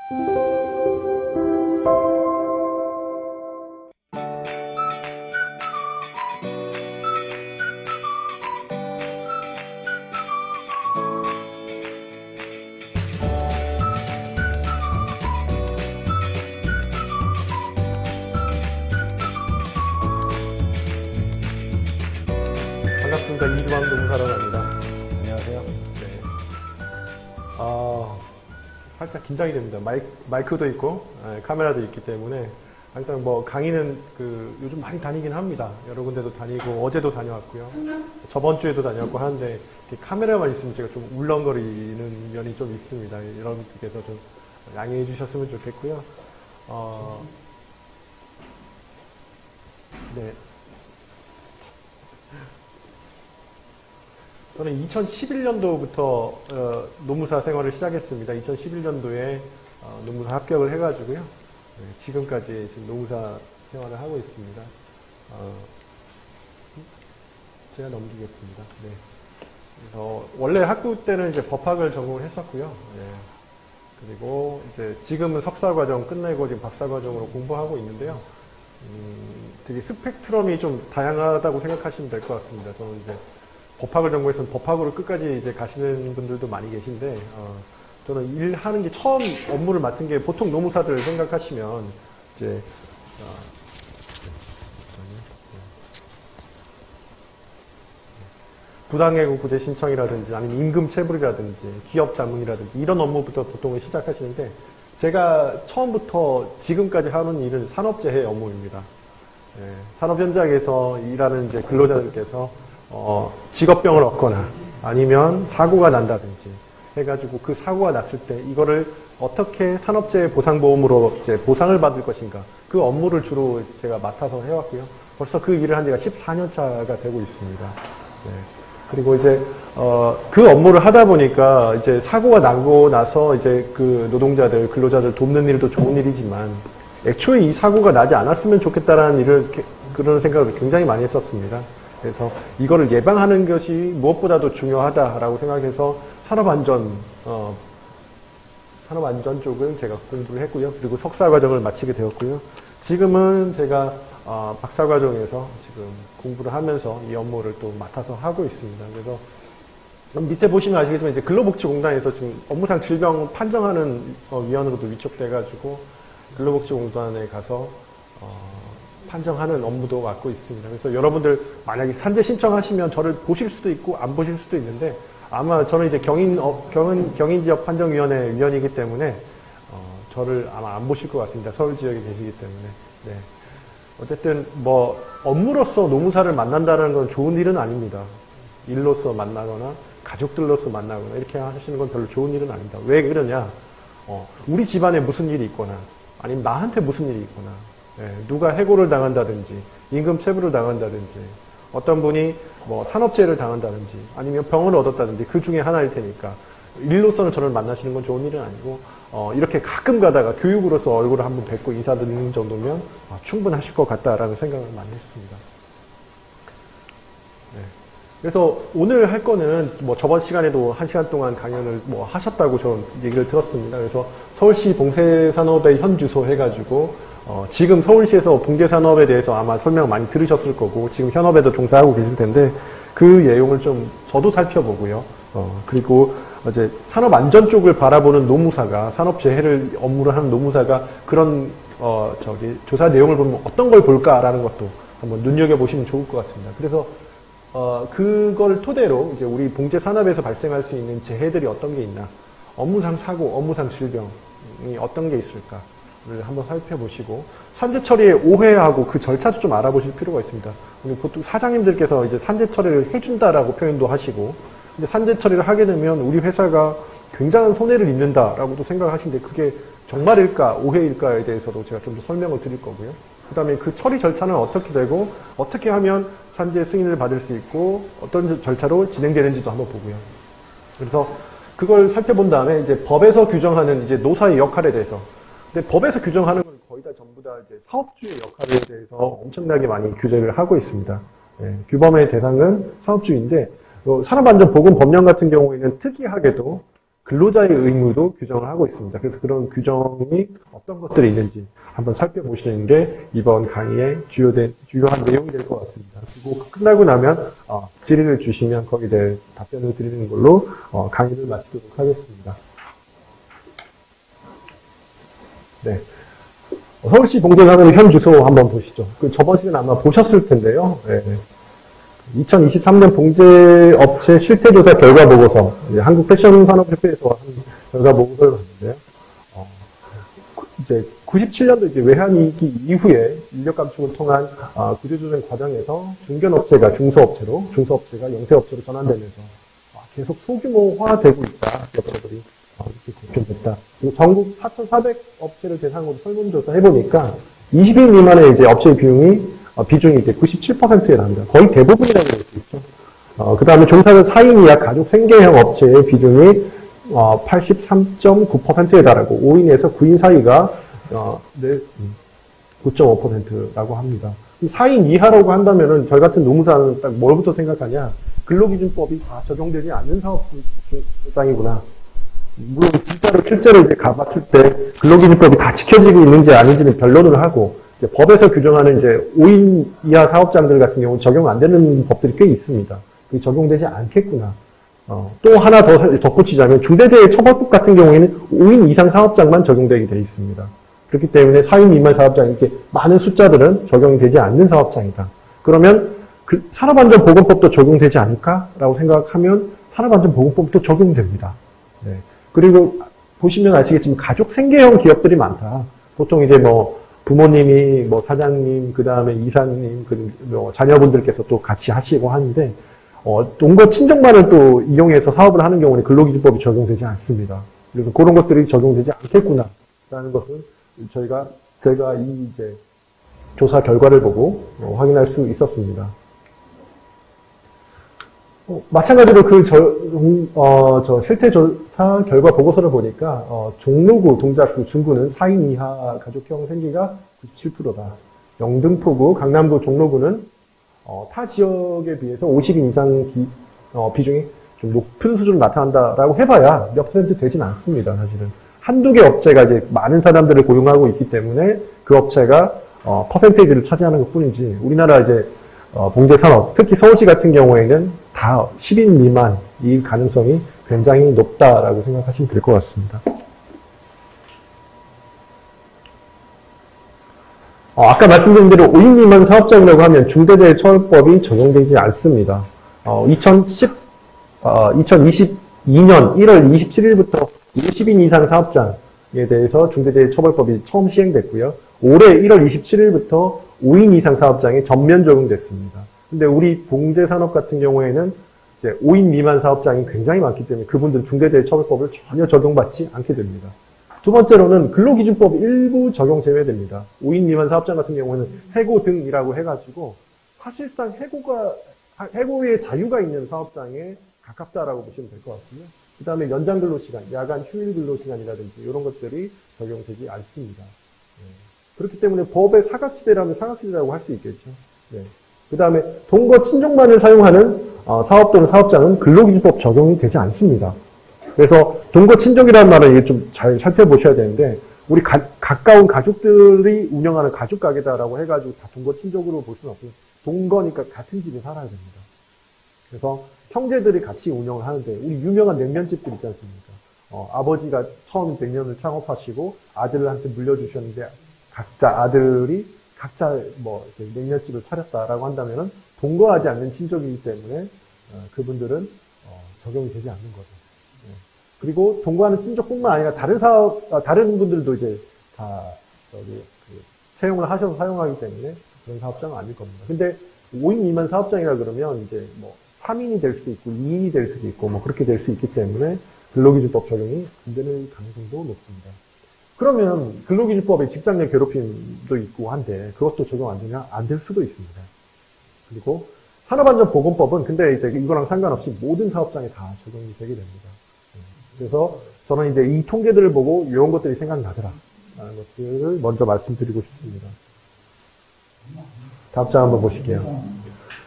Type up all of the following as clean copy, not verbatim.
반갑습니다. 이주방 노무사라입니다. 안녕하세요. 네. 살짝 긴장이 됩니다. 마이크도 있고 카메라도 있기 때문에 항상 뭐 강의는 요즘 많이 다니긴 합니다. 여러 군데도 다니고 어제도 다녀왔고요. 저번 주에도 다녀왔고 하는데 카메라만 있으면 제가 좀 울렁거리는 면이 좀 있습니다. 여러분께서 좀 양해해 주셨으면 좋겠고요. 네. 저는 2011년도부터 노무사 생활을 시작했습니다. 2011년도에 노무사 합격을 해가지고요. 지금까지 지금 노무사 생활을 하고 있습니다. 제가 넘기겠습니다. 네. 그래서 원래 학부 때는 이제 법학을 전공을 했었고요. 네. 그리고 이제 지금은 석사 과정 끝내고 지금 박사 과정으로 공부하고 있는데요. 되게 스펙트럼이 좀 다양하다고 생각하시면 될 것 같습니다. 저는 이제 법학을 전공해서 법학으로 끝까지 이제 가시는 분들도 많이 계신데, 저는 일하는 게 처음 업무를 맡은 게 보통 노무사들 생각하시면, 이제, 부당해고 구제 신청이라든지 아니면 임금 체불이라든지 기업 자문이라든지 이런 업무부터 보통 시작하시는데, 제가 처음부터 지금까지 하는 일은 산업재해 업무입니다. 산업 현장에서 일하는 이제 근로자들께서 직업병을 얻거나 아니면 사고가 난다든지 해가지고 그 사고가 났을 때 이거를 어떻게 산업재해 보상보험으로 이제 보상을 받을 것인가 그 업무를 주로 제가 맡아서 해왔고요. 벌써 그 일을 한 지가 14년 차가 되고 있습니다. 네. 그리고 이제 그 업무를 하다 보니까 이제 사고가 나고 나서 이제 그 노동자들 근로자들 돕는 일도 좋은 일이지만 애초에 이 사고가 나지 않았으면 좋겠다라는 일을 그런 생각을 굉장히 많이 했었습니다. 그래서 이거를 예방하는 것이 무엇보다도 중요하다라고 생각해서 산업안전 쪽을 제가 공부를 했고요. 그리고 석사 과정을 마치게 되었고요. 지금은 제가 박사 과정에서 지금 공부를 하면서 이 업무를 또 맡아서 하고 있습니다. 그래서 밑에 보시면 아시겠지만 이제 근로복지공단에서 지금 업무상 질병 판정하는 위원으로도 위촉돼가지고 근로복지공단에 가서 판정하는 업무도 맡고 있습니다. 그래서 여러분들 만약에 산재 신청하시면 저를 보실 수도 있고 안 보실 수도 있는데 아마 저는 이제 경인지역판정위원회 위원이기 때문에 저를 아마 안 보실 것 같습니다. 서울 지역에 계시기 때문에. 네. 어쨌든 뭐 업무로서 노무사를 만난다는 건 좋은 일은 아닙니다. 일로서 만나거나 가족들로서 만나거나 이렇게 하시는 건 별로 좋은 일은 아닙니다. 왜 그러냐? 우리 집안에 무슨 일이 있거나 아니면 나한테 무슨 일이 있거나 누가 해고를 당한다든지 임금 체불을 당한다든지 어떤 분이 뭐 산업재해를 당한다든지 아니면 병을 얻었다든지 그 중에 하나일 테니까 일로서는 저를 만나시는 건 좋은 일은 아니고 이렇게 가끔 가다가 교육으로서 얼굴을 한번 뵙고 인사드리는 정도면 충분하실 것 같다라는 생각을 많이 했습니다. 네. 그래서 오늘 할 거는 뭐 저번 시간에도 1시간 동안 강연을 뭐 하셨다고 저는 얘기를 들었습니다. 그래서 서울시 봉쇄산업의 현 주소 해가지고 지금 서울시에서 봉제산업에 대해서 아마 설명 많이 들으셨을 거고 지금 현업에도 종사하고 계실 텐데 그 내용을 좀 저도 살펴보고요. 그리고 이제 산업안전 쪽을 바라보는 노무사가 산업재해를 업무를 하는 노무사가 그런 조사 내용을 보면 어떤 걸 볼까라는 것도 한번 눈여겨보시면 좋을 것 같습니다. 그래서 그걸 토대로 이제 우리 봉제산업에서 발생할 수 있는 재해들이 어떤 게 있나 업무상 사고, 업무상 질병이 어떤 게 있을까 를 한번 살펴보시고 산재 처리에 오해하고 그 절차도 좀 알아보실 필요가 있습니다. 보통 사장님들께서 이제 산재 처리를 해준다라고 표현도 하시고 근데 산재 처리를 하게 되면 우리 회사가 굉장한 손해를 입는다라고도 생각하시는데 그게 정말일까 오해일까에 대해서도 제가 좀 더 설명을 드릴 거고요. 그 다음에 그 처리 절차는 어떻게 되고 어떻게 하면 산재 승인을 받을 수 있고 어떤 절차로 진행되는지도 한번 보고요. 그래서 그걸 살펴본 다음에 이제 법에서 규정하는 이제 노사의 역할에 대해서 근데 법에서 규정하는 건 거의 다 전부 다 이제 사업주의 역할에 대해서 엄청나게 많이 규제를 하고 있습니다. 규범의 대상은 사업주의인데 산업안전보건법령 같은 경우에는 특이하게도 근로자의 의무도 규정을 하고 있습니다. 그래서 그런 규정이 어떤 것들이 있는지 한번 살펴보시는 게 이번 강의의 주요한 내용이 될 것 같습니다. 그리고 끝나고 나면 질의를 주시면 거기에 대해 답변을 드리는 걸로 강의를 마치도록 하겠습니다. 네. 서울시 봉제산업의 현 주소 한번 보시죠. 저번 시간에 아마 보셨을 텐데요. 네. 2023년 봉제업체 실태조사 결과 보고서, 한국패션산업협회에서 한 결과 보고서를 봤는데요. 이제 97년도 이제 외환위기 이후에 인력 감축을 통한 구조조정 과정에서 중견업체가 중소업체가 영세업체로 전환되면서 계속 소규모화되고 있다. 업체들이 이렇게 걱정됐다. 그리고 전국 4,400 업체를 대상으로 설문조사 해보니까 20인 미만의 이제 업체의 비중이 이제 97%에 나옵니다. 거의 대부분이라고 볼 수 있죠. 그 다음에 종사자 4인 이하 가족 생계형 업체의 비중이 83.9%에 달하고 5인에서 9인 사이가 9.5%라고 합니다. 4인 이하라고 한다면은 저희 같은 노무사는 딱 뭘부터 생각하냐? 근로기준법이 다 적용되지 않는 사업장이구나. 물론 실제로 이제 가봤을 때 근로기준법이 다 지켜지고 있는지 아닌지는 변론을 하고 이제 법에서 규정하는 이제 5인 이하 사업장들 같은 경우는 적용 안 되는 법들이 꽤 있습니다. 그게 적용되지 않겠구나. 또 하나 더 덧붙이자면 중대재해처벌법 같은 경우에는 5인 이상 사업장만 적용되게 되어 있습니다. 그렇기 때문에 4인 미만 사업장 이렇게 많은 숫자들은 적용이 되지 않는 사업장이다. 그러면 산업안전보건법도 적용되지 않을까라고 생각하면 산업안전보건법도 적용됩니다. 네. 그리고 보시면 아시겠지만 가족 생계형 기업들이 많다. 보통 이제 뭐 부모님이 뭐 사장님, 그 다음에 이사님, 뭐 자녀분들께서 또 같이 하시고 하는데, 동거 친족만을 또 이용해서 사업을 하는 경우는 근로기준법이 적용되지 않습니다. 그래서 그런 것들이 적용되지 않겠구나라는 것은 제가 이 이제 조사 결과를 보고 확인할 수 있었습니다. 마찬가지로 저 실태조사 결과 보고서를 보니까, 종로구, 동작구, 중구는 4인 이하 가족형 생기가 97%다. 영등포구, 강남구, 종로구는, 타 지역에 비해서 50인 이상 비중이 좀 높은 수준으로 나타난다라고 해봐야 몇 퍼센트 되진 않습니다, 사실은. 한두 개 업체가 이제 많은 사람들을 고용하고 있기 때문에 그 업체가, 퍼센테이지를 차지하는 것 뿐이지, 우리나라 이제, 봉제산업, 특히 서울시 같은 경우에는 다 10인 미만일 가능성이 굉장히 높다라고 생각하시면 될 것 같습니다. 아까 말씀드린 대로 5인 미만 사업장이라고 하면 중대재해처벌법이 적용되지 않습니다. 2022년 1월 27일부터 50인 이상 사업장에 대해서 중대재해처벌법이 처음 시행됐고요. 올해 1월 27일부터 5인 이상 사업장에 전면 적용됐습니다. 근데 우리 봉제산업 같은 경우에는 이제 5인 미만 사업장이 굉장히 많기 때문에 그분들은 중대재해처벌법을 전혀 적용받지 않게 됩니다. 두 번째로는 근로기준법 일부 적용 제외됩니다. 5인 미만 사업장 같은 경우에는 해고 등이라고 해가지고 사실상 해고의 자유가 있는 사업장에 가깝다라고 보시면 될 것 같고요. 그 다음에 연장 근로시간, 야간 휴일 근로시간이라든지 이런 것들이 적용되지 않습니다. 그렇기 때문에 법의 사각지대라면 사각지대라고 할 수 있겠죠. 네. 그 다음에 동거 친족만을 사용하는 사업 또는 사업장은 근로기준법 적용이 되지 않습니다. 그래서 동거 친족이라는 말은 이게 좀 잘 살펴보셔야 되는데 우리 가까운 가족들이 운영하는 가족 가게다라고 해가지고 다 동거 친족으로 볼 수는 없고요. 동거니까 같은 집에 살아야 됩니다. 그래서 형제들이 같이 운영을 하는데 우리 유명한 냉면집들 있지 않습니까? 아버지가 처음 냉면을 창업하시고 아들한테 물려주셨는데 각자 아들이 각자 뭐 냉면집을 차렸다라고 한다면은 동거하지 않는 친족이기 때문에 그분들은 적용이 되지 않는 거죠. 네. 그리고 동거하는 친족뿐만 아니라 다른 분들도 이제 다 채용을 하셔서 사용하기 때문에 그런 사업장은 아닐 겁니다. 근데 5인 미만 사업장이라 그러면 이제 뭐 3인이 될 수도 있고 2인이 될 수도 있고 뭐 그렇게 될 수 있기 때문에 근로기준법 적용이 안 되는 가능성도 높습니다. 그러면 근로기준법에 직장 내 괴롭힘도 있고 한데 그것도 적용 안 되냐? 안 될 수도 있습니다. 그리고 산업안전보건법은 근데 이제 이거랑 상관없이 모든 사업장에 다 적용이 되게 됩니다. 그래서 저는 이제 이 통계들을 보고 이런 것들이 생각나더라 라는 것들을 먼저 말씀드리고 싶습니다. 다음 장 한번 보실게요.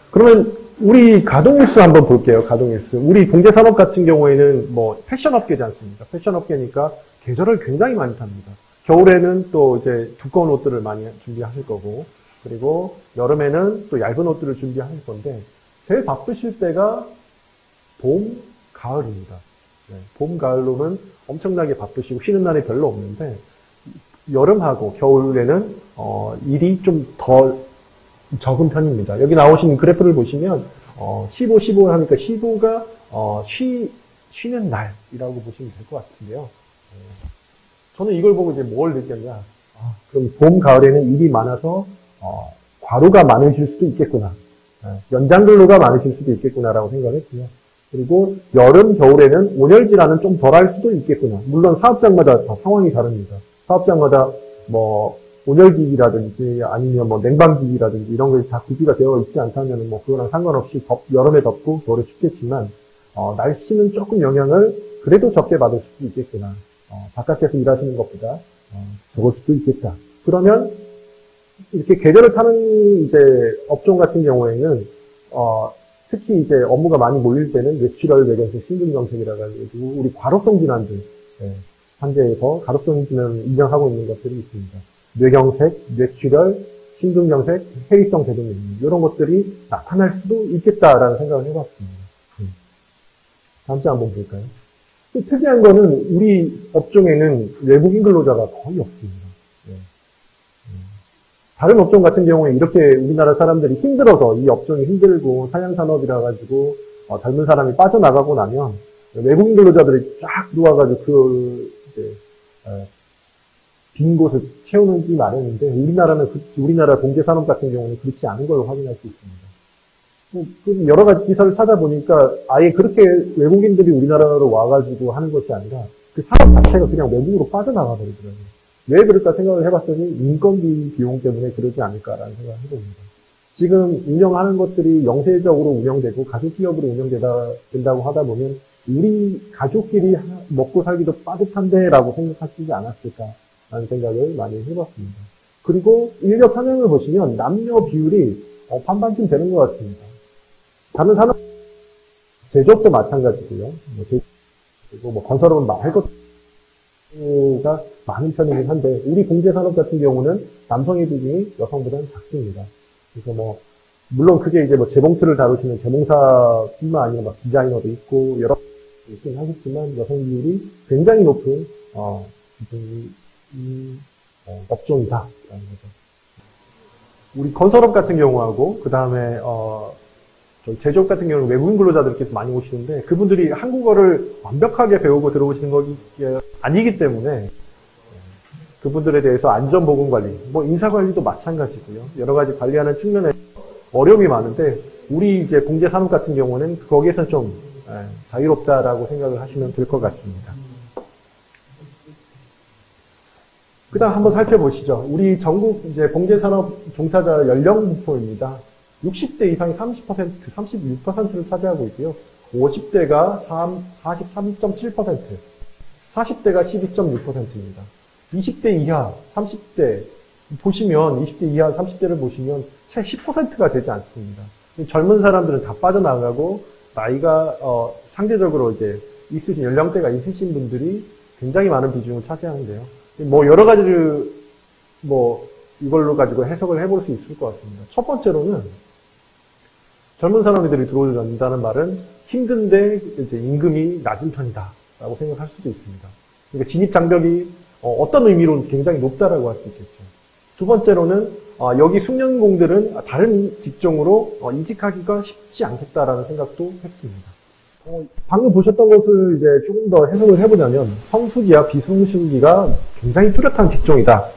그러면 우리 가동일수 한번 볼게요. 가동일수. 우리 봉제산업 같은 경우에는 뭐 패션업계지 않습니까? 패션업계니까 계절을 굉장히 많이 탑니다. 겨울에는 또 이제 두꺼운 옷들을 많이 준비하실 거고, 그리고 여름에는 또 얇은 옷들을 준비하실 건데, 제일 바쁘실 때가 봄, 가을입니다. 네, 봄, 가을로는 엄청나게 바쁘시고 쉬는 날이 별로 없는데, 여름하고 겨울에는 일이 좀 더 적은 편입니다. 여기 나오신 그래프를 보시면 15, 15 하니까 15가 쉬는 날이라고 보시면 될 것 같은데요. 저는 이걸 보고 이제 뭘 느꼈냐. 그럼 봄, 가을에는 일이 많아서 과로가 많으실 수도 있겠구나. 연장 근로가 많으실 수도 있겠구나라고 생각을 했고요. 그리고 여름, 겨울에는 온열질환은 좀 덜할 수도 있겠구나. 물론 사업장마다 다 상황이 다릅니다. 사업장마다 뭐 온열기기라든지 아니면 뭐 냉방기기라든지 이런 것이 다 구비가 되어 있지 않다면 뭐 그거랑 상관없이 여름에 덥고 겨울에 춥겠지만 날씨는 조금 영향을 그래도 적게 받을 수도 있겠구나. 바깥에서 일하시는 것보다 적을 수도 있겠다. 그러면 이렇게 계절을 타는 이제 업종 같은 경우에는 특히 이제 업무가 많이 몰릴 때는 뇌출혈, 뇌경색, 심근경색이라고 해가지고 우리 과로성 질환들 환자에서 가독성 질환을 인정하고 있는 것들이 있습니다. 뇌경색, 뇌출혈, 심근경색, 해이성 대동맥 이런 것들이 나타날 수도 있겠다라는 생각을 해봤습니다. 다음 장 한번 볼까요? 또 특이한 거는 우리 업종에는 외국인 근로자가 거의 없습니다. 다른 업종 같은 경우에 이렇게 우리나라 사람들이 힘들어서 이 업종이 힘들고 사양산업이라 가지고 젊은 사람이 빠져나가고 나면 외국인 근로자들이 쫙 들어와가지고 빈 곳을 채우는지 마련인데 우리나라 봉제산업 같은 경우는 그렇지 않은 걸로 확인할 수 있습니다. 여러 가지 기사를 찾아보니까 아예 그렇게 외국인들이 우리나라로 와가지고 하는 것이 아니라 그 산업 자체가 그냥 외국으로 빠져나가 버리더라고요. 왜 그럴까 생각을 해봤더니 인건비 비용 때문에 그러지 않을까라는 생각을 해봅니다. 지금 운영하는 것들이 영세적으로 운영되고 가족기업으로 운영된다고 하다 보면 우리 가족끼리 먹고 살기도 빠듯한데라고 생각하시지 않았을까라는 생각을 많이 해봤습니다. 그리고 인력 상향을 보시면 남녀 비율이 반반쯤 되는 것 같습니다. 다른 산업, 제조업도 마찬가지고요. 그리고 뭐 건설업은 말할 것가 많은 편이긴 한데 우리 공제산업 같은 경우는 남성의 비중이 여성보다는 작습니다. 그래서 뭐 물론 그게 이제 뭐 재봉틀을 다루시는 재봉사뿐만 아니라 막 디자이너도 있고 여러 있긴 하겠지만 여성 비율이 굉장히 높은 업종이다라는 거죠. 우리 건설업 같은 경우하고 그 다음에 제조업 같은 경우는 외국인 근로자들께서 많이 오시는데 그분들이 한국어를 완벽하게 배우고 들어오시는 것이 아니기 때문에 그분들에 대해서 안전보건관리, 뭐 인사관리도 마찬가지고요. 여러 가지 관리하는 측면에 어려움이 많은데 우리 이제 봉제산업 같은 경우는 거기에서 좀 자유롭다라고 생각을 하시면 될 것 같습니다. 그 다음 한번 살펴보시죠. 우리 전국 이제 봉제산업 종사자 연령 분포입니다. 60대 이상이 30%, 36%를 차지하고 있고요. 50대가 43.7%, 40대가 12.6%입니다. 20대 이하, 30대 보시면 20대 이하, 30대를 보시면 채 10%가 되지 않습니다. 젊은 사람들은 다 빠져나가고 나이가 상대적으로 이제 있으신 연령대가 있으신 분들이 굉장히 많은 비중을 차지하는데요. 뭐 여러 가지를 뭐 이걸로 가지고 해석을 해볼 수 있을 것 같습니다. 첫 번째로는 젊은 사람들이 들어온다는 말은 힘든데 이제 임금이 낮은 편이다라고 생각할 수도 있습니다. 그러니까 진입 장벽이 어떤 의미로는 굉장히 높다라고 할 수 있겠죠. 두 번째로는 여기 숙련공들은 다른 직종으로 이직하기가 쉽지 않겠다라는 생각도 했습니다. 방금 보셨던 것을 이제 조금 더 해석을 해보자면 성수기와 비성수기가 굉장히 뚜렷한 직종이다.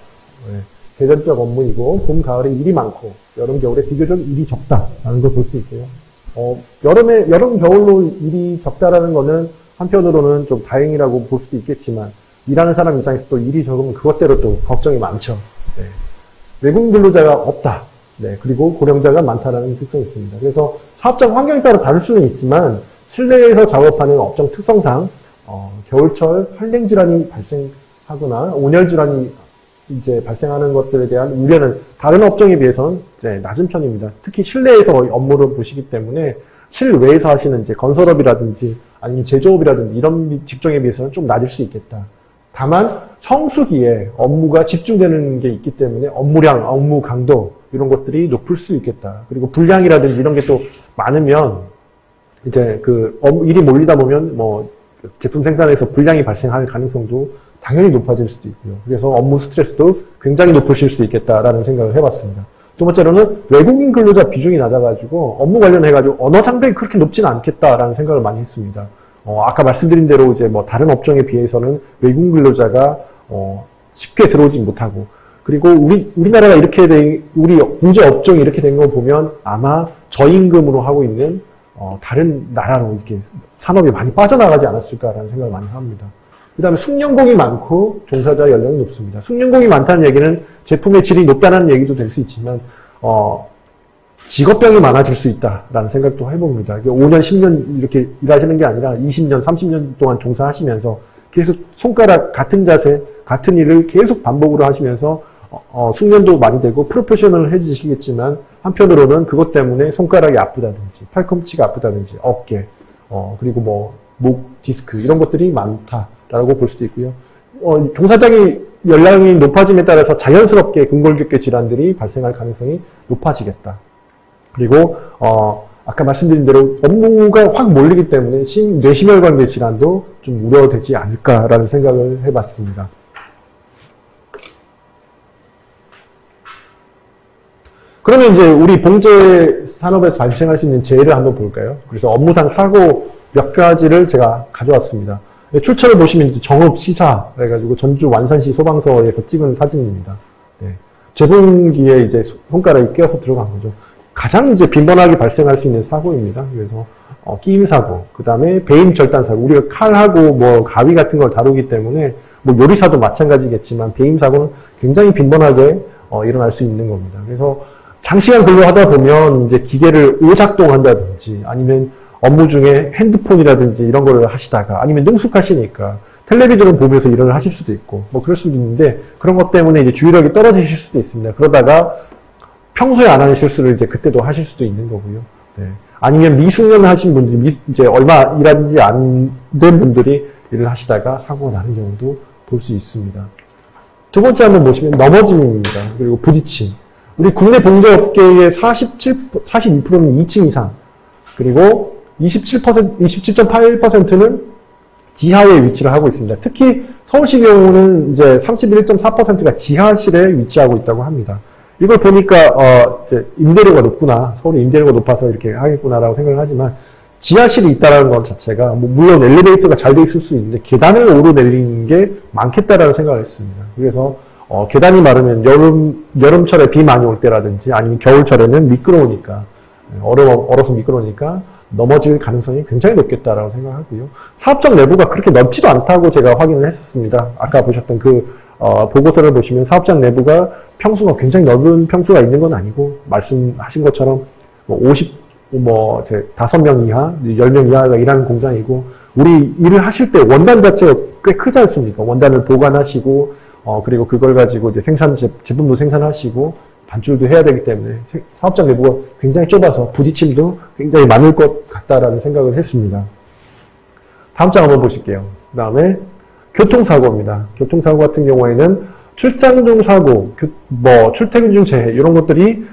계절적 업무이고 봄, 가을에 일이 많고 여름, 겨울에 비교적 일이 적다라는 걸 볼 수 있고요. 여름, 겨울로 일이 적다라는 거는 한편으로는 좀 다행이라고 볼 수도 있겠지만 일하는 사람 입장에서 또 일이 적으면 그것대로 또 걱정이 많죠. 외국인 근로자가 없다. 그리고 고령자가 많다라는 특성이 있습니다. 그래서 사업장 환경에 따라 다를 수는 있지만 실내에서 작업하는 업종 특성상 겨울철 한랭 질환이 발생하거나 온열 질환이 이제 발생하는 것들에 대한 우려는 다른 업종에 비해서는 이제 낮은 편입니다. 특히 실내에서 업무를 보시기 때문에 실외에서 하시는 이제 건설업이라든지 아니면 제조업이라든지 이런 직종에 비해서는 좀 낮을 수 있겠다. 다만 성수기에 업무가 집중되는 게 있기 때문에 업무량, 업무 강도 이런 것들이 높을 수 있겠다. 그리고 불량이라든지 이런 게 또 많으면 이제 그 일이 몰리다 보면 뭐 제품 생산에서 불량이 발생할 가능성도 당연히 높아질 수도 있고요. 그래서 업무 스트레스도 굉장히 높으실 수 있겠다라는 생각을 해봤습니다. 두 번째로는 외국인 근로자 비중이 낮아가지고 업무 관련해가지고 언어 장벽이 그렇게 높지는 않겠다라는 생각을 많이 했습니다. 아까 말씀드린 대로 이제 뭐 다른 업종에 비해서는 외국인 근로자가 쉽게 들어오지 못하고 그리고 우리나라가 이렇게 우리 경제 업종이 이렇게 된 거 보면 아마 저임금으로 하고 있는 다른 나라로 이렇게 산업이 많이 빠져나가지 않았을까라는 생각을 많이 합니다. 그 다음에 숙련공이 많고 종사자 연령이 높습니다. 숙련공이 많다는 얘기는 제품의 질이 높다는 얘기도 될 수 있지만 직업병이 많아질 수 있다라는 생각도 해봅니다. 5년, 10년 이렇게 일하시는 게 아니라 20년, 30년 동안 종사하시면서 계속 손가락 같은 자세, 같은 일을 계속 반복으로 하시면서 숙련도 많이 되고 프로페셔널해지시겠지만 한편으로는 그것 때문에 손가락이 아프다든지 팔꿈치가 아프다든지 어깨 그리고 뭐 목 디스크 이런 것들이 많다라고 볼 수도 있고요. 종사자의 연령이 높아짐에 따라서 자연스럽게 근골격계 질환들이 발생할 가능성이 높아지겠다. 그리고 아까 말씀드린 대로 업무가 확 몰리기 때문에 뇌심혈관계 질환도 좀 우려되지 않을까라는 생각을 해봤습니다. 그러면 이제 우리 봉제 산업에서 발생할 수 있는 재해를 한번 볼까요? 그래서 업무상 사고 몇 가지를 제가 가져왔습니다. 출처를 보시면 정읍 시사 해가지고 전주 완산시 소방서에서 찍은 사진입니다. 네. 재분기에 이제 손가락이 끼어서 들어간 거죠. 가장 이제 빈번하게 발생할 수 있는 사고입니다. 그래서 끼임 사고, 그 다음에 배임 절단 사고. 우리가 칼하고 뭐 가위 같은 걸 다루기 때문에 뭐 요리사도 마찬가지겠지만 배임 사고는 굉장히 빈번하게 일어날 수 있는 겁니다. 그래서 장시간 근로하다 보면 이제 기계를 오작동한다든지 아니면 업무 중에 핸드폰이라든지 이런 걸 하시다가 아니면 능숙하시니까 텔레비전을 보면서 일을 하실 수도 있고 뭐 그럴 수도 있는데 그런 것 때문에 이제 주의력이 떨어지실 수도 있습니다. 그러다가 평소에 안 하는 실수를 이제 그때도 하실 수도 있는 거고요. 네. 아니면 미숙련 하신 분들이 이제 얼마 일하지 안 된 분들이 일을 하시다가 사고가 나는 경우도 볼 수 있습니다. 두 번째 한번 보시면 넘어짐입니다. 그리고 부딪힘. 우리 국내 봉제업계의 42%는 2층 이상, 그리고 27.81%는 지하에 위치를 하고 있습니다. 특히 서울시 경우는 이제 31.4%가 지하실에 위치하고 있다고 합니다. 이걸 보니까 이제 임대료가 높구나, 서울이 임대료가 높아서 이렇게 하겠구나라고 생각을 하지만 지하실이 있다는 것 자체가 물론 엘리베이터가 잘 돼 있을 수 있는데 계단을 오르내리는 게 많겠다라는 생각을 했습니다. 그래서 계단이 마르면 여름철에 비 많이 올 때라든지 아니면 겨울철에는 미끄러우니까 얼어서 미끄러우니까 넘어질 가능성이 굉장히 높겠다라고 생각하고요. 사업장 내부가 그렇게 넓지도 않다고 제가 확인을 했었습니다. 아까 보셨던 그 보고서를 보시면 사업장 내부가 평수가 굉장히 넓은 평수가 있는 건 아니고 말씀하신 것처럼 5명 이하, 10명 이하가 일하는 공장이고 우리 일을 하실 때 원단 자체가 꽤 크지 않습니까? 원단을 보관하시고 그리고 그걸 가지고 이제 제품도 생산하시고 반출도 해야 되기 때문에 사업장 내부가 굉장히 좁아서 부딪힘도 굉장히 많을 것 같다라는 생각을 했습니다. 다음 장 한번 보실게요. 그 다음에 교통사고입니다. 교통사고 같은 경우에는 출장 중 사고, 출퇴근 중 재해 이런 것들이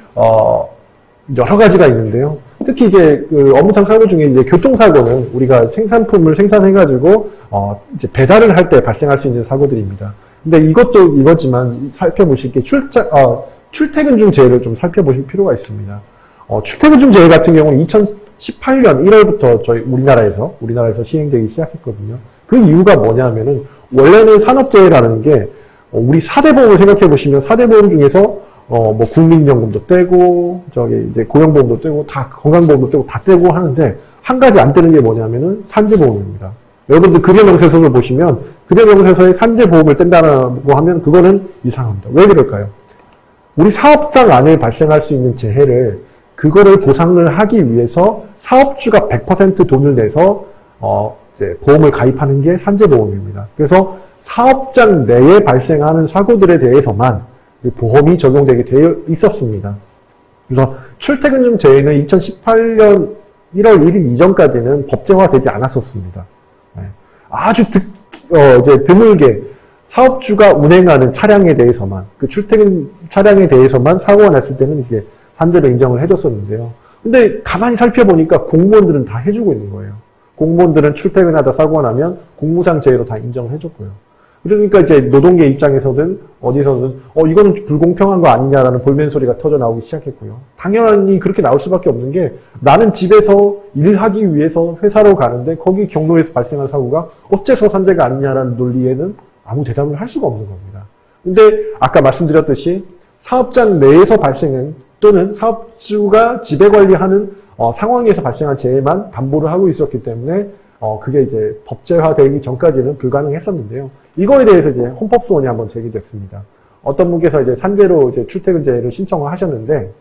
여러 가지가 있는데요. 특히 이제 그 업무상 사고 중에 이제 교통사고는 우리가 생산품을 생산해가지고 이제 배달을 할 때 발생할 수 있는 사고들입니다. 근데 이것도 이거지만 살펴보실 게 출퇴근 중 재해를 좀 살펴보실 필요가 있습니다. 출퇴근 중 재해 같은 경우는 2018년 1월부터 우리나라에서 시행되기 시작했거든요. 그 이유가 뭐냐면은 원래는 산업재해라는 게 우리 4대 보험을 생각해 보시면 4대 보험 중에서 국민연금도 떼고 이제 고용보험도 떼고 다 건강보험도 떼고 다 떼고 하는데 한 가지 안 떼는 게 뭐냐면은 산재보험입니다. 여러분들 급여명세서를 보시면 급여명세서에 산재보험을 뗀다고 하면 그거는 이상합니다. 왜 그럴까요? 우리 사업장 안에 발생할 수 있는 재해를 그거를 보상을 하기 위해서 사업주가 100% 돈을 내서 이제 보험을 가입하는 게 산재보험입니다. 그래서 사업장 내에 발생하는 사고들에 대해서만 보험이 적용되게 되어 있었습니다. 그래서 출퇴근금 제외는 2018년 1월 1일 이전까지는 법제화되지 않았었습니다. 아주 이제 드물게 사업주가 운행하는 차량에 대해서만, 그 출퇴근 차량에 대해서만 사고가 났을 때는 이게 산재로 인정을 해줬었는데요. 근데 가만히 살펴보니까 공무원들은 다 해주고 있는 거예요. 공무원들은 출퇴근하다 사고가 나면 공무상 재해로 다 인정을 해줬고요. 그러니까 이제 노동계 입장에서든 어디서든 이거는 불공평한 거 아니냐라는 볼멘 소리가 터져 나오기 시작했고요. 당연히 그렇게 나올 수밖에 없는 게 나는 집에서 일하기 위해서 회사로 가는데 거기 경로에서 발생한 사고가 어째서 산재가 아니냐라는 논리에는 아무 대답을 할 수가 없는 겁니다. 근데 아까 말씀드렸듯이 사업장 내에서 발생한 또는 사업주가 지배관리하는 상황에서 발생한 재해만 담보를 하고 있었기 때문에 그게 이제 법제화되기 전까지는 불가능했었는데요. 이거에 대해서 이제 헌법소원이 한번 제기됐습니다. 어떤 분께서 이제 산재로 이제 출퇴근제를 신청을 하셨는데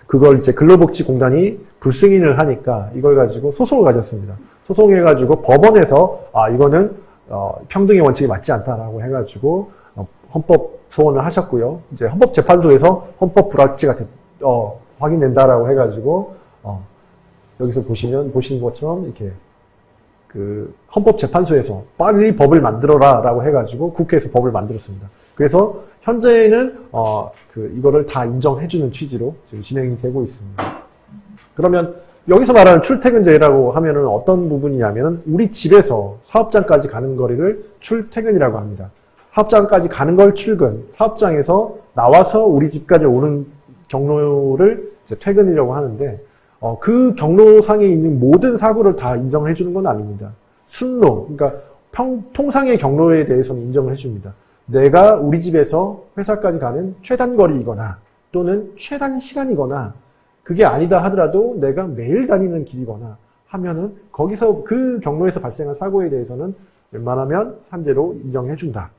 그걸 이제 근로복지공단이 불승인을 하니까 이걸 가지고 소송을 가졌습니다. 소송해가지고 법원에서 이거는 평등의 원칙이 맞지 않다라고 해가지고 헌법 소원을 하셨고요. 이제 헌법재판소에서 헌법 불합치가 확인된다라고 해가지고 여기서 보시는 것처럼 이렇게 그 헌법재판소에서 빨리 법을 만들어라라고 해가지고 국회에서 법을 만들었습니다. 그래서 현재는 이거를 다 인정해주는 취지로 지금 진행이 되고 있습니다. 그러면 여기서 말하는 출퇴근제라고 하면은 어떤 부분이냐면은 우리 집에서 사업장까지 가는 거리를 출퇴근이라고 합니다. 사업장까지 가는 걸 출근, 사업장에서 나와서 우리 집까지 오는 경로를 이제 퇴근이라고 하는데 그 경로상에 있는 모든 사고를 다 인정해 주는 건 아닙니다. 순로, 그러니까 통상의 경로에 대해서는 인정을 해줍니다. 내가 우리 집에서 회사까지 가는 최단 거리이거나 또는 최단 시간이거나 그게 아니다 하더라도 내가 매일 다니는 길이거나 하면은 거기서 그 경로에서 발생한 사고에 대해서는 웬만하면 산재로 인정해 준다.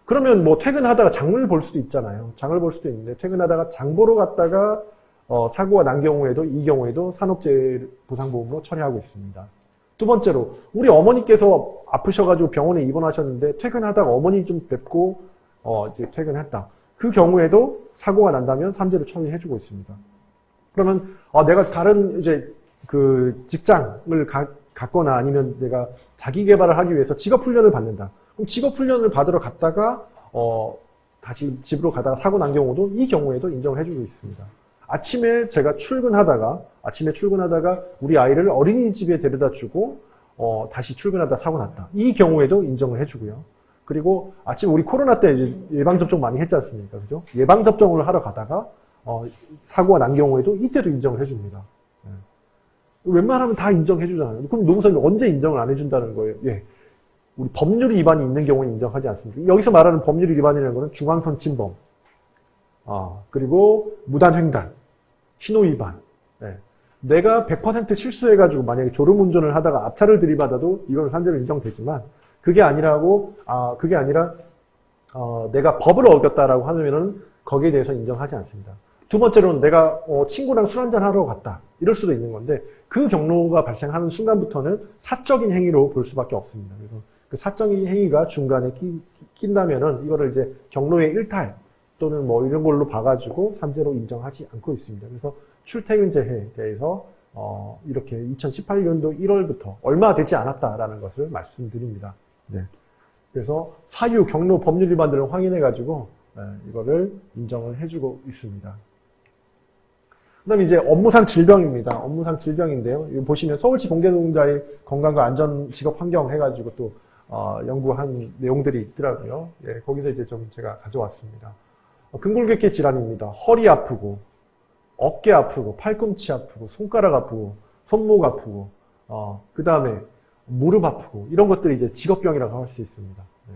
그러면 뭐 퇴근하다가 장을 볼 수도 있잖아요. 장을 볼 수도 있는데 퇴근하다가 장 보러 갔다가 사고가 난 경우에도 이 경우에도 산업재해 보상보험으로 처리하고 있습니다. 두 번째로 우리 어머니께서 아프셔가지고 병원에 입원하셨는데 퇴근하다가 어머니 좀 뵙고 이제 퇴근했다. 그 경우에도 사고가 난다면 산재로 처리해주고 있습니다. 그러면 내가 다른 이제 그 직장을 갖거나 아니면 내가 자기 개발을 하기 위해서 직업훈련을 받는다. 그럼 직업훈련을 받으러 갔다가 다시 집으로 가다가 사고 난 경우도 이 경우에도 인정을 해주고 있습니다. 아침에 제가 출근하다가 우리 아이를 어린이집에 데려다 주고 다시 출근하다 사고 났다. 이 경우에도 인정을 해주고요. 그리고 아침 우리 코로나 때 이제 예방접종 많이 했지 않습니까? 그죠? 예방접종을 하러 가다가 사고가 난 경우에도 이때도 인정을 해줍니다. 웬만하면 다 인정해주잖아요. 그럼 노무사님이 언제 인정을 안 해준다는 거예요? 예. 우리 법률 위반이 있는 경우는 인정하지 않습니다. 여기서 말하는 법률 위반이라는 것은 중앙선 침범, 그리고 무단횡단, 신호위반. 네. 내가 100% 실수해가지고 만약에 졸음운전을 하다가 앞차를 들이받아도 이건 산재로 인정되지만 그게 아니라 내가 법을 어겼다라고 하면은 거기에 대해서 인정하지 않습니다. 두 번째로는 내가 친구랑 술 한잔 하러 갔다. 이럴 수도 있는 건데 그 경로가 발생하는 순간부터는 사적인 행위로 볼 수밖에 없습니다. 그래서 그 사적인 행위가 중간에 낀다면은 이거를 이제 경로의 일탈 또는 뭐 이런 걸로 봐가지고 산재로 인정하지 않고 있습니다. 그래서 출퇴근제해에 대해서 이렇게 2018년도 1월부터 얼마 되지 않았다라는 것을 말씀드립니다. 네. 그래서 사유 경로 법률 위반들을 확인해가지고 이거를 인정을 해주고 있습니다. 그 다음에 이제 업무상 질병입니다. 업무상 질병인데요. 여기 보시면 서울시 봉제노동자의 건강과 안전 직업 환경 해가지고 또 연구한 내용들이 있더라고요. 예, 거기서 이제 좀 제가 가져왔습니다. 근골격계 질환입니다. 허리 아프고, 어깨 아프고, 팔꿈치 아프고, 손가락 아프고, 손목 아프고, 그 다음에 무릎 아프고, 이런 것들이 이제 직업병이라고 할 수 있습니다. 네.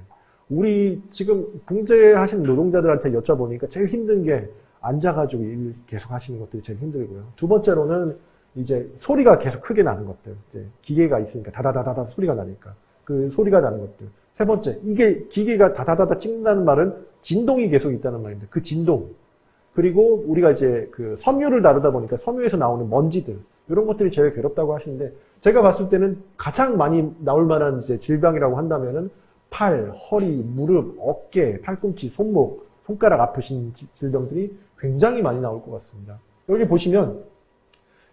우리 지금 봉제하시는 노동자들한테 여쭤보니까 제일 힘든 게 앉아가지고 일 계속 하시는 것들이 제일 힘들고요. 두 번째로는 이제 소리가 계속 크게 나는 것들. 이제 기계가 있으니까 다다다다다 소리가 나니까. 그 소리가 나는 것들. 세 번째, 이게 기계가 다다다다 찍는다는 말은 진동이 계속 있다는 말인데 그 진동. 그리고 우리가 이제 그 섬유를 다루다 보니까 섬유에서 나오는 먼지들. 이런 것들이 제일 괴롭다고 하시는데 제가 봤을 때는 가장 많이 나올 만한 이제 질병이라고 한다면은 팔, 허리, 무릎, 어깨, 팔꿈치, 손목, 손가락 아프신 질병들이 굉장히 많이 나올 것 같습니다. 여기 보시면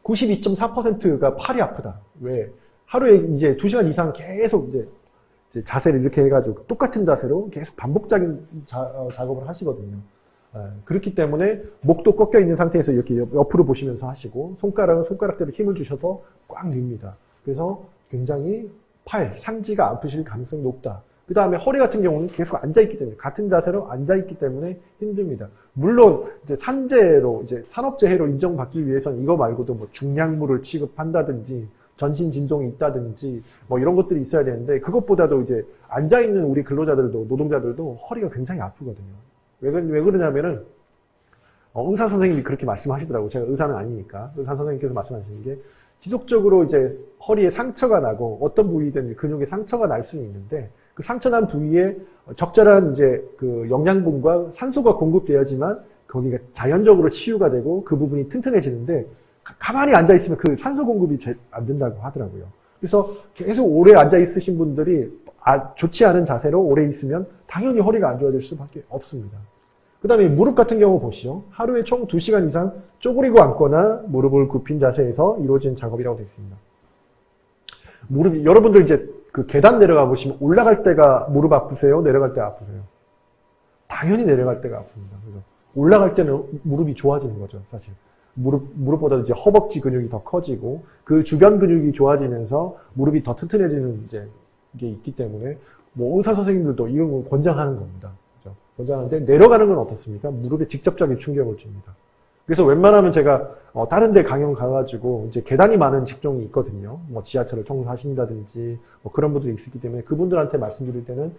92.4%가 팔이 아프다. 왜? 하루에 이제 2시간 이상 계속 이제 자세를 이렇게 해가지고 똑같은 자세로 계속 반복적인 작업을 하시거든요. 그렇기 때문에 목도 꺾여 있는 상태에서 이렇게 옆으로 보시면서 하시고 손가락은 손가락대로 힘을 주셔서 꽉 밉니다. 그래서 굉장히 팔, 상지가 아프실 가능성이 높다. 그 다음에 허리 같은 경우는 계속 앉아있기 때문에, 같은 자세로 앉아있기 때문에 힘듭니다. 물론, 이제 산재로, 이제 산업재해로 인정받기 위해서는 이거 말고도 뭐 중량물을 취급한다든지, 전신 진동이 있다든지, 뭐 이런 것들이 있어야 되는데, 그것보다도 이제 앉아있는 우리 근로자들도, 노동자들도 허리가 굉장히 아프거든요. 왜 그러냐면은, 의사 선생님이 그렇게 말씀하시더라고요. 제가 의사는 아니니까. 의사 선생님께서 말씀하시는 게, 지속적으로 이제 허리에 상처가 나고, 어떤 부위든 근육에 상처가 날 수는 있는데, 그 상처 난 부위에 적절한 이제 그 영양분과 산소가 공급돼야지만 거기가 자연적으로 치유가 되고 그 부분이 튼튼해지는데 가만히 앉아 있으면 그 산소 공급이 안 된다고 하더라고요. 그래서 계속 오래 앉아 있으신 분들이 좋지 않은 자세로 오래 있으면 당연히 허리가 안 좋아질 수밖에 없습니다. 그 다음에 무릎 같은 경우 보시죠. 하루에 총 2시간 이상 쪼그리고 앉거나 무릎을 굽힌 자세에서 이루어진 작업이라고 되어 있습니다. 무릎이, 여러분들 이제 그 계단 내려가 보시면 올라갈 때가 무릎 아프세요? 내려갈 때 아프세요? 당연히 내려갈 때가 아픕니다. 그래서 올라갈 때는 무릎이 좋아지는 거죠, 사실. 무릎보다 이제 허벅지 근육이 더 커지고 그 주변 근육이 좋아지면서 무릎이 더 튼튼해지는 이제 게 있기 때문에 뭐 의사 선생님들도 이런 걸 권장하는 겁니다. 그렇죠? 권장하는데 내려가는 건 어떻습니까? 무릎에 직접적인 충격을 줍니다. 그래서 웬만하면 제가 다른 데 강연 가가지고 이제 계단이 많은 직종이 있거든요. 뭐 지하철을 청소하신다든지 뭐 그런 분들이 있기 때문에 그분들한테 말씀드릴 때는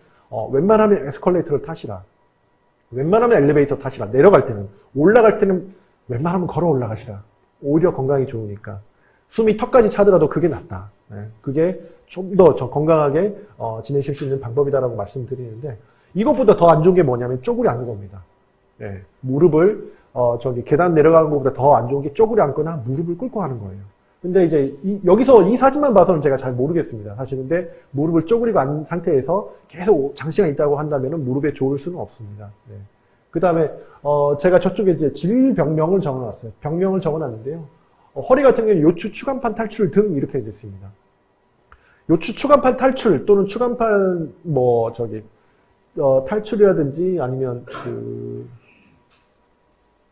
웬만하면 에스컬레이터를 타시라. 웬만하면 엘리베이터 타시라. 내려갈 때는. 올라갈 때는 웬만하면 걸어 올라가시라. 오히려 건강이 좋으니까. 숨이 턱까지 차더라도 그게 낫다. 네. 그게 좀 더 건강하게 지내실 수 있는 방법이다라고 말씀드리는데 이것보다 더 안 좋은 게 뭐냐면 쪼그려 앉는 겁니다. 네. 무릎을 계단 내려가는 것보다 더 안 좋은 게 쪼그려 앉거나 무릎을 꿇고 하는 거예요. 근데 이제, 여기서 이 사진만 봐서는 제가 잘 모르겠습니다. 사실 근데 무릎을 쪼그리고 앉은 상태에서 계속 장시간 있다고 한다면 무릎에 좋을 수는 없습니다. 네. 그 다음에, 제가 저쪽에 이제 질병명을 적어놨어요. 병명을 적어놨는데요. 허리 같은 경우는 요추 추간판 탈출 등 이렇게 됐습니다. 요추 추간판 탈출 또는 추간판, 탈출이라든지 아니면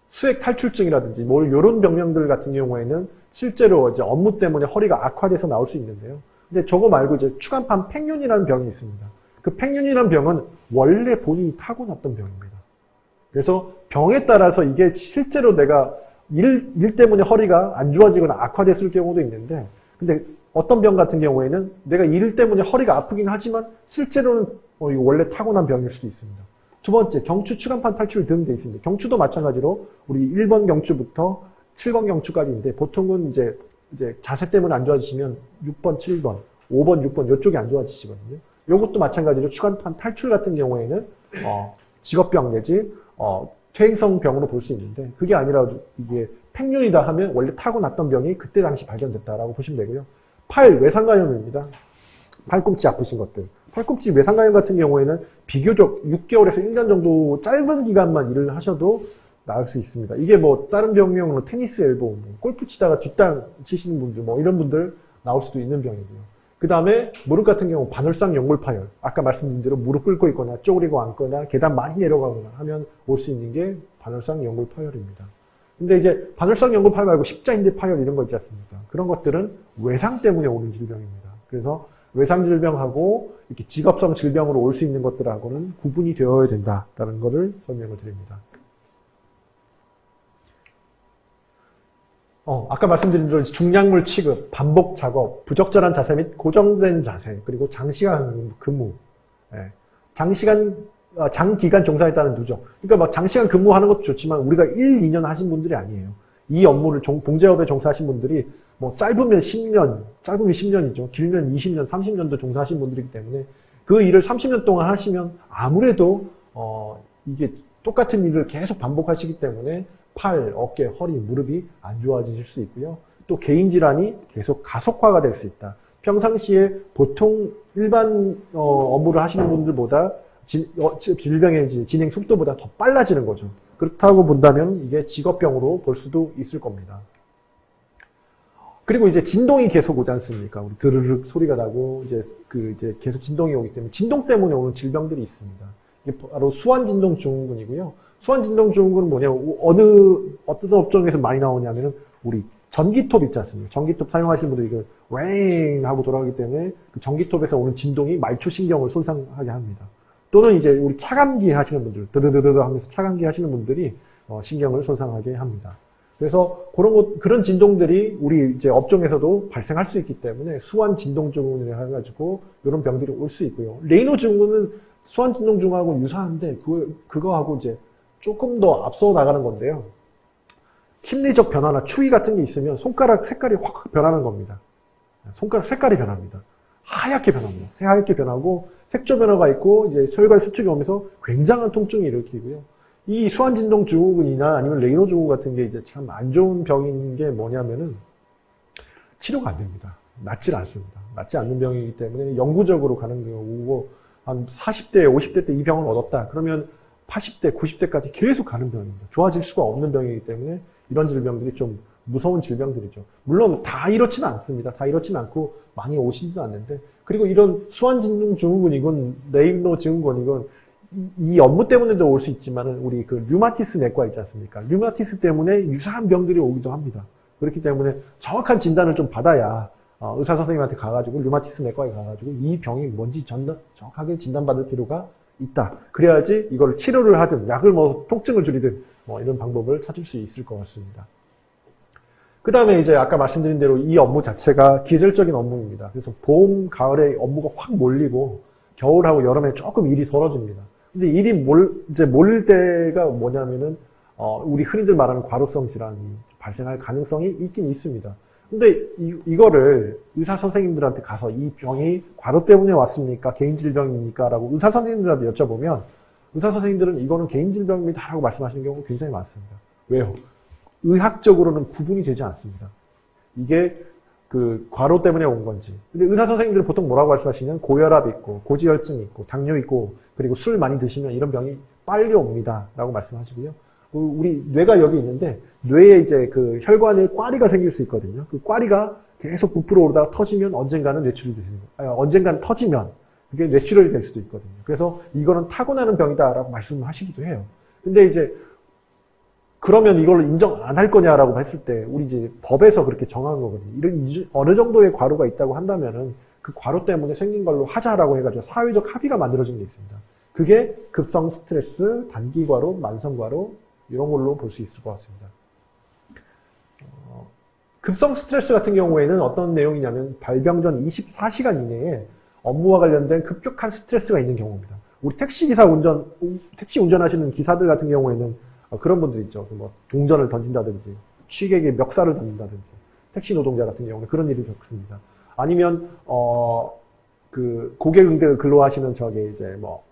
수액 탈출증이라든지 이런 병명들 같은 경우에는 실제로 이제 업무 때문에 허리가 악화돼서 나올 수 있는데요. 근데 저거 말고 이제 추간판 팽윤이라는 병이 있습니다. 그 팽윤이라는 병은 원래 본인이 타고났던 병입니다. 그래서 병에 따라서 이게 실제로 내가 일 때문에 허리가 안 좋아지거나 악화됐을 경우도 있는데, 근데 어떤 병 같은 경우에는 내가 일 때문에 허리가 아프긴 하지만 실제로는 이거 원래 타고난 병일 수도 있습니다. 두 번째, 경추 추간판 탈출 등 돼 있습니다. 경추도 마찬가지로 우리 1번 경추부터 7번 경추까지인데 보통은 이제 자세 때문에 안 좋아지시면 6번, 7번, 5번, 6번 이쪽이 안 좋아지시거든요. 이것도 마찬가지로 추간판 탈출 같은 경우에는 직업병 내지 퇴행성 병으로 볼 수 있는데 그게 아니라 이게 팽윤이다 하면 원래 타고났던 병이 그때 당시 발견됐다라고 보시면 되고요. 팔 외상감염입니다. 팔꿈치 아프신 것들. 팔꿈치 외상감염 같은 경우에는 비교적 6개월에서 1년 정도 짧은 기간만 일을 하셔도 나을 수 있습니다. 이게 다른 병명으로 테니스 엘보, 골프 치다가 뒷땅 치시는 분들, 이런 분들 나올 수도 있는 병이고요. 그 다음에 무릎 같은 경우 반월상 연골파열. 아까 말씀드린 대로 무릎 꿇고 있거나 쪼그리고 앉거나 계단 많이 내려가거나 하면 올 수 있는 게 반월상 연골파열입니다. 근데 이제 반월상 연골파열 말고 십자인대 파열 이런 거 있지 않습니까? 그런 것들은 외상 때문에 오는 질병입니다. 그래서 외상 질병하고 이렇게 직업성 질병으로 올 수 있는 것들하고는 구분이 되어야 된다라는 것을 설명을 드립니다. 아까 말씀드린 대로 중량물 취급, 반복 작업, 부적절한 자세 및 고정된 자세, 그리고 장시간 근무, 장기간 종사에 따른 누적. 그러니까 장시간 근무하는 것도 좋지만 우리가 1, 2년 하신 분들이 아니에요. 이 업무를 봉제업에 종사하신 분들이 짧으면 10년이죠. 길면 20년, 30년도 종사하신 분들이기 때문에 그 일을 30년 동안 하시면 아무래도 이게 똑같은 일을 계속 반복하시기 때문에 팔, 어깨, 허리, 무릎이 안 좋아지실 수 있고요. 또 개인 질환이 계속 가속화가 될 수 있다. 평상시에 보통 일반 업무를 하시는 분들보다 질병의 진행 속도보다 더 빨라지는 거죠. 그렇다고 본다면 이게 직업병으로 볼 수도 있을 겁니다. 그리고 이제 진동이 계속 오지 않습니까? 우리 드르륵 소리가 나고 이제 계속 진동이 오기 때문에 진동 때문에 오는 질병들이 있습니다. 이게 바로 수환진동증후군이고요. 수환진동증후군은 뭐냐면 어떤 업종에서 많이 나오냐면은 우리 전기톱 있지 않습니까? 전기톱 사용하시는 분들이 이거 왱 하고 돌아가기 때문에 그 전기톱에서 오는 진동이 말초신경을 손상하게 합니다. 또는 이제 우리 차감기 하시는 분들, 드드드드 하면서 차감기 하시는 분들이 신경을 손상하게 합니다. 그래서 그런 진동들이 우리 이제 업종에서도 발생할 수 있기 때문에 수환 진동증후군을 해가지고 이런 병들이 올 수 있고요. 레이노 증후군은 수환 진동증후하고 유사한데 그거하고 이제 조금 더 앞서 나가는 건데요. 심리적 변화나 추위 같은 게 있으면 손가락 색깔이 확 변하는 겁니다. 손가락 색깔이 변합니다. 하얗게 변합니다. 새하얗게 변하고 색조 변화가 있고 이제 혈관 수축이 오면서 굉장한 통증을 일으키고요. 이 수환진동증후군이나 아니면 레이노 증후군 같은 게 이제 참 안 좋은 병인 게 뭐냐면은 치료가 안 됩니다. 낫질 않습니다. 낫지 않는 병이기 때문에 영구적으로 가는 경우고 한 40대, 50대 때 이 병을 얻었다. 그러면 80대, 90대까지 계속 가는 병입니다. 좋아질 수가 없는 병이기 때문에 이런 질병들이 좀 무서운 질병들이죠. 물론 다 이렇지는 않습니다. 다 이렇지는 않고 많이 오시지도 않는데 그리고 이런 수환진동증후군이건 레이노 증후군이건 이 업무 때문에도 올 수 있지만은 우리 그 류마티스 내과 있지 않습니까? 류마티스 때문에 유사한 병들이 오기도 합니다. 그렇기 때문에 정확한 진단을 좀 받아야 의사 선생님한테 가가지고 류마티스 내과에 가가지고 이 병이 뭔지 정확하게 진단받을 필요가 있다. 그래야지 이걸 치료를 하든 약을 먹어서 통증을 줄이든 뭐 이런 방법을 찾을 수 있을 것 같습니다. 그 다음에 이제 아까 말씀드린 대로 이 업무 자체가 계절적인 업무입니다. 그래서 봄, 가을에 업무가 확 몰리고 겨울하고 여름에 조금 일이 덜어집니다. 근데 일이 몰릴 때가 뭐냐면은 우리 흔히들 말하는 과로성 질환이 발생할 가능성이 있긴 있습니다. 근데 이거를 의사 선생님들한테 가서 이 병이 과로 때문에 왔습니까? 개인 질병입니까? 라고 의사 선생님들한테 여쭤보면 의사 선생님들은 이거는 개인 질병입니다 라고 말씀하시는 경우가 굉장히 많습니다. 왜요? 의학적으로는 구분이 되지 않습니다. 이게 그 과로 때문에 온 건지. 근데 의사 선생님들은 보통 뭐라고 말씀하시냐면 고혈압 있고 고지혈증 있고 당뇨 있고 그리고 술 많이 드시면 이런 병이 빨리 옵니다 라고 말씀하시고요. 우리 뇌가 여기 있는데 뇌에 이제 그 혈관에 꽈리가 생길 수 있거든요. 그 꽈리가 계속 부풀어 오르다가 터지면 언젠가는 뇌출혈이 되는 거예요. 언젠가는 터지면 그게 뇌출혈이 될 수도 있거든요. 그래서 이거는 타고나는 병이다라고 말씀하시기도 해요. 근데 이제 그러면 이걸 인정 안 할 거냐라고 했을 때 우리 이제 법에서 그렇게 정한 거거든요. 이런 어느 정도의 과로가 있다고 한다면은 그 과로 때문에 생긴 걸로 하자라고 해가지고 사회적 합의가 만들어진 게 있습니다. 그게 급성 스트레스, 단기 과로, 만성 과로 이런 걸로 볼 수 있을 것 같습니다. 급성 스트레스 같은 경우에는 어떤 내용이냐면 발병 전 24시간 이내에 업무와 관련된 급격한 스트레스가 있는 경우입니다. 우리 택시 운전하시는 기사들 같은 경우에는 그런 분들 있죠. 뭐 동전을 던진다든지 취객에 멱살을 던진다든지 택시 노동자 같은 경우는 그런 일을 겪습니다. 아니면 그 고객 응대 근로하시는 이제 뭐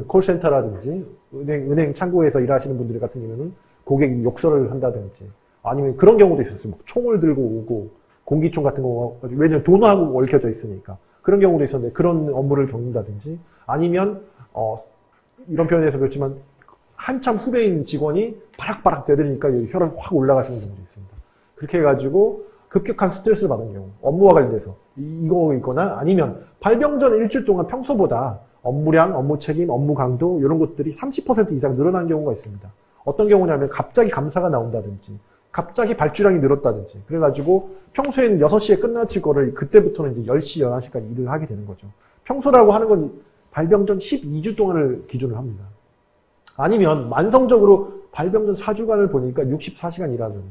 콜센터라든지 은행 창구에서 일하시는 분들 같은 경우는 고객이 욕설을 한다든지 아니면 그런 경우도 있었어요. 뭐 총을 들고 오고 공기총 같은 거 왜냐면 돈하고 얽혀져 있으니까 그런 경우도 있었는데 그런 업무를 겪는다든지 아니면 이런 표현에서 그렇지만 한참 후배인 직원이 바락바락 대들니까 혈압이 확 올라가시는 경우도 있습니다. 그렇게 해가지고 급격한 스트레스를 받은 경우, 업무와 관련돼서 이거 있거나 아니면 발병 전 일주일 동안 평소보다 업무량, 업무 책임, 업무 강도 이런 것들이 30% 이상 늘어난 경우가 있습니다. 어떤 경우냐면 갑자기 감사가 나온다든지 갑자기 발주량이 늘었다든지 그래가지고 평소에는 6시에 끝나칠 거를 그때부터는 이제 10시, 11시까지 일을 하게 되는 거죠. 평소라고 하는 건 발병 전 12주 동안을 기준으로 합니다. 아니면 만성적으로 발병 전 4주간을 보니까 64시간 일하는지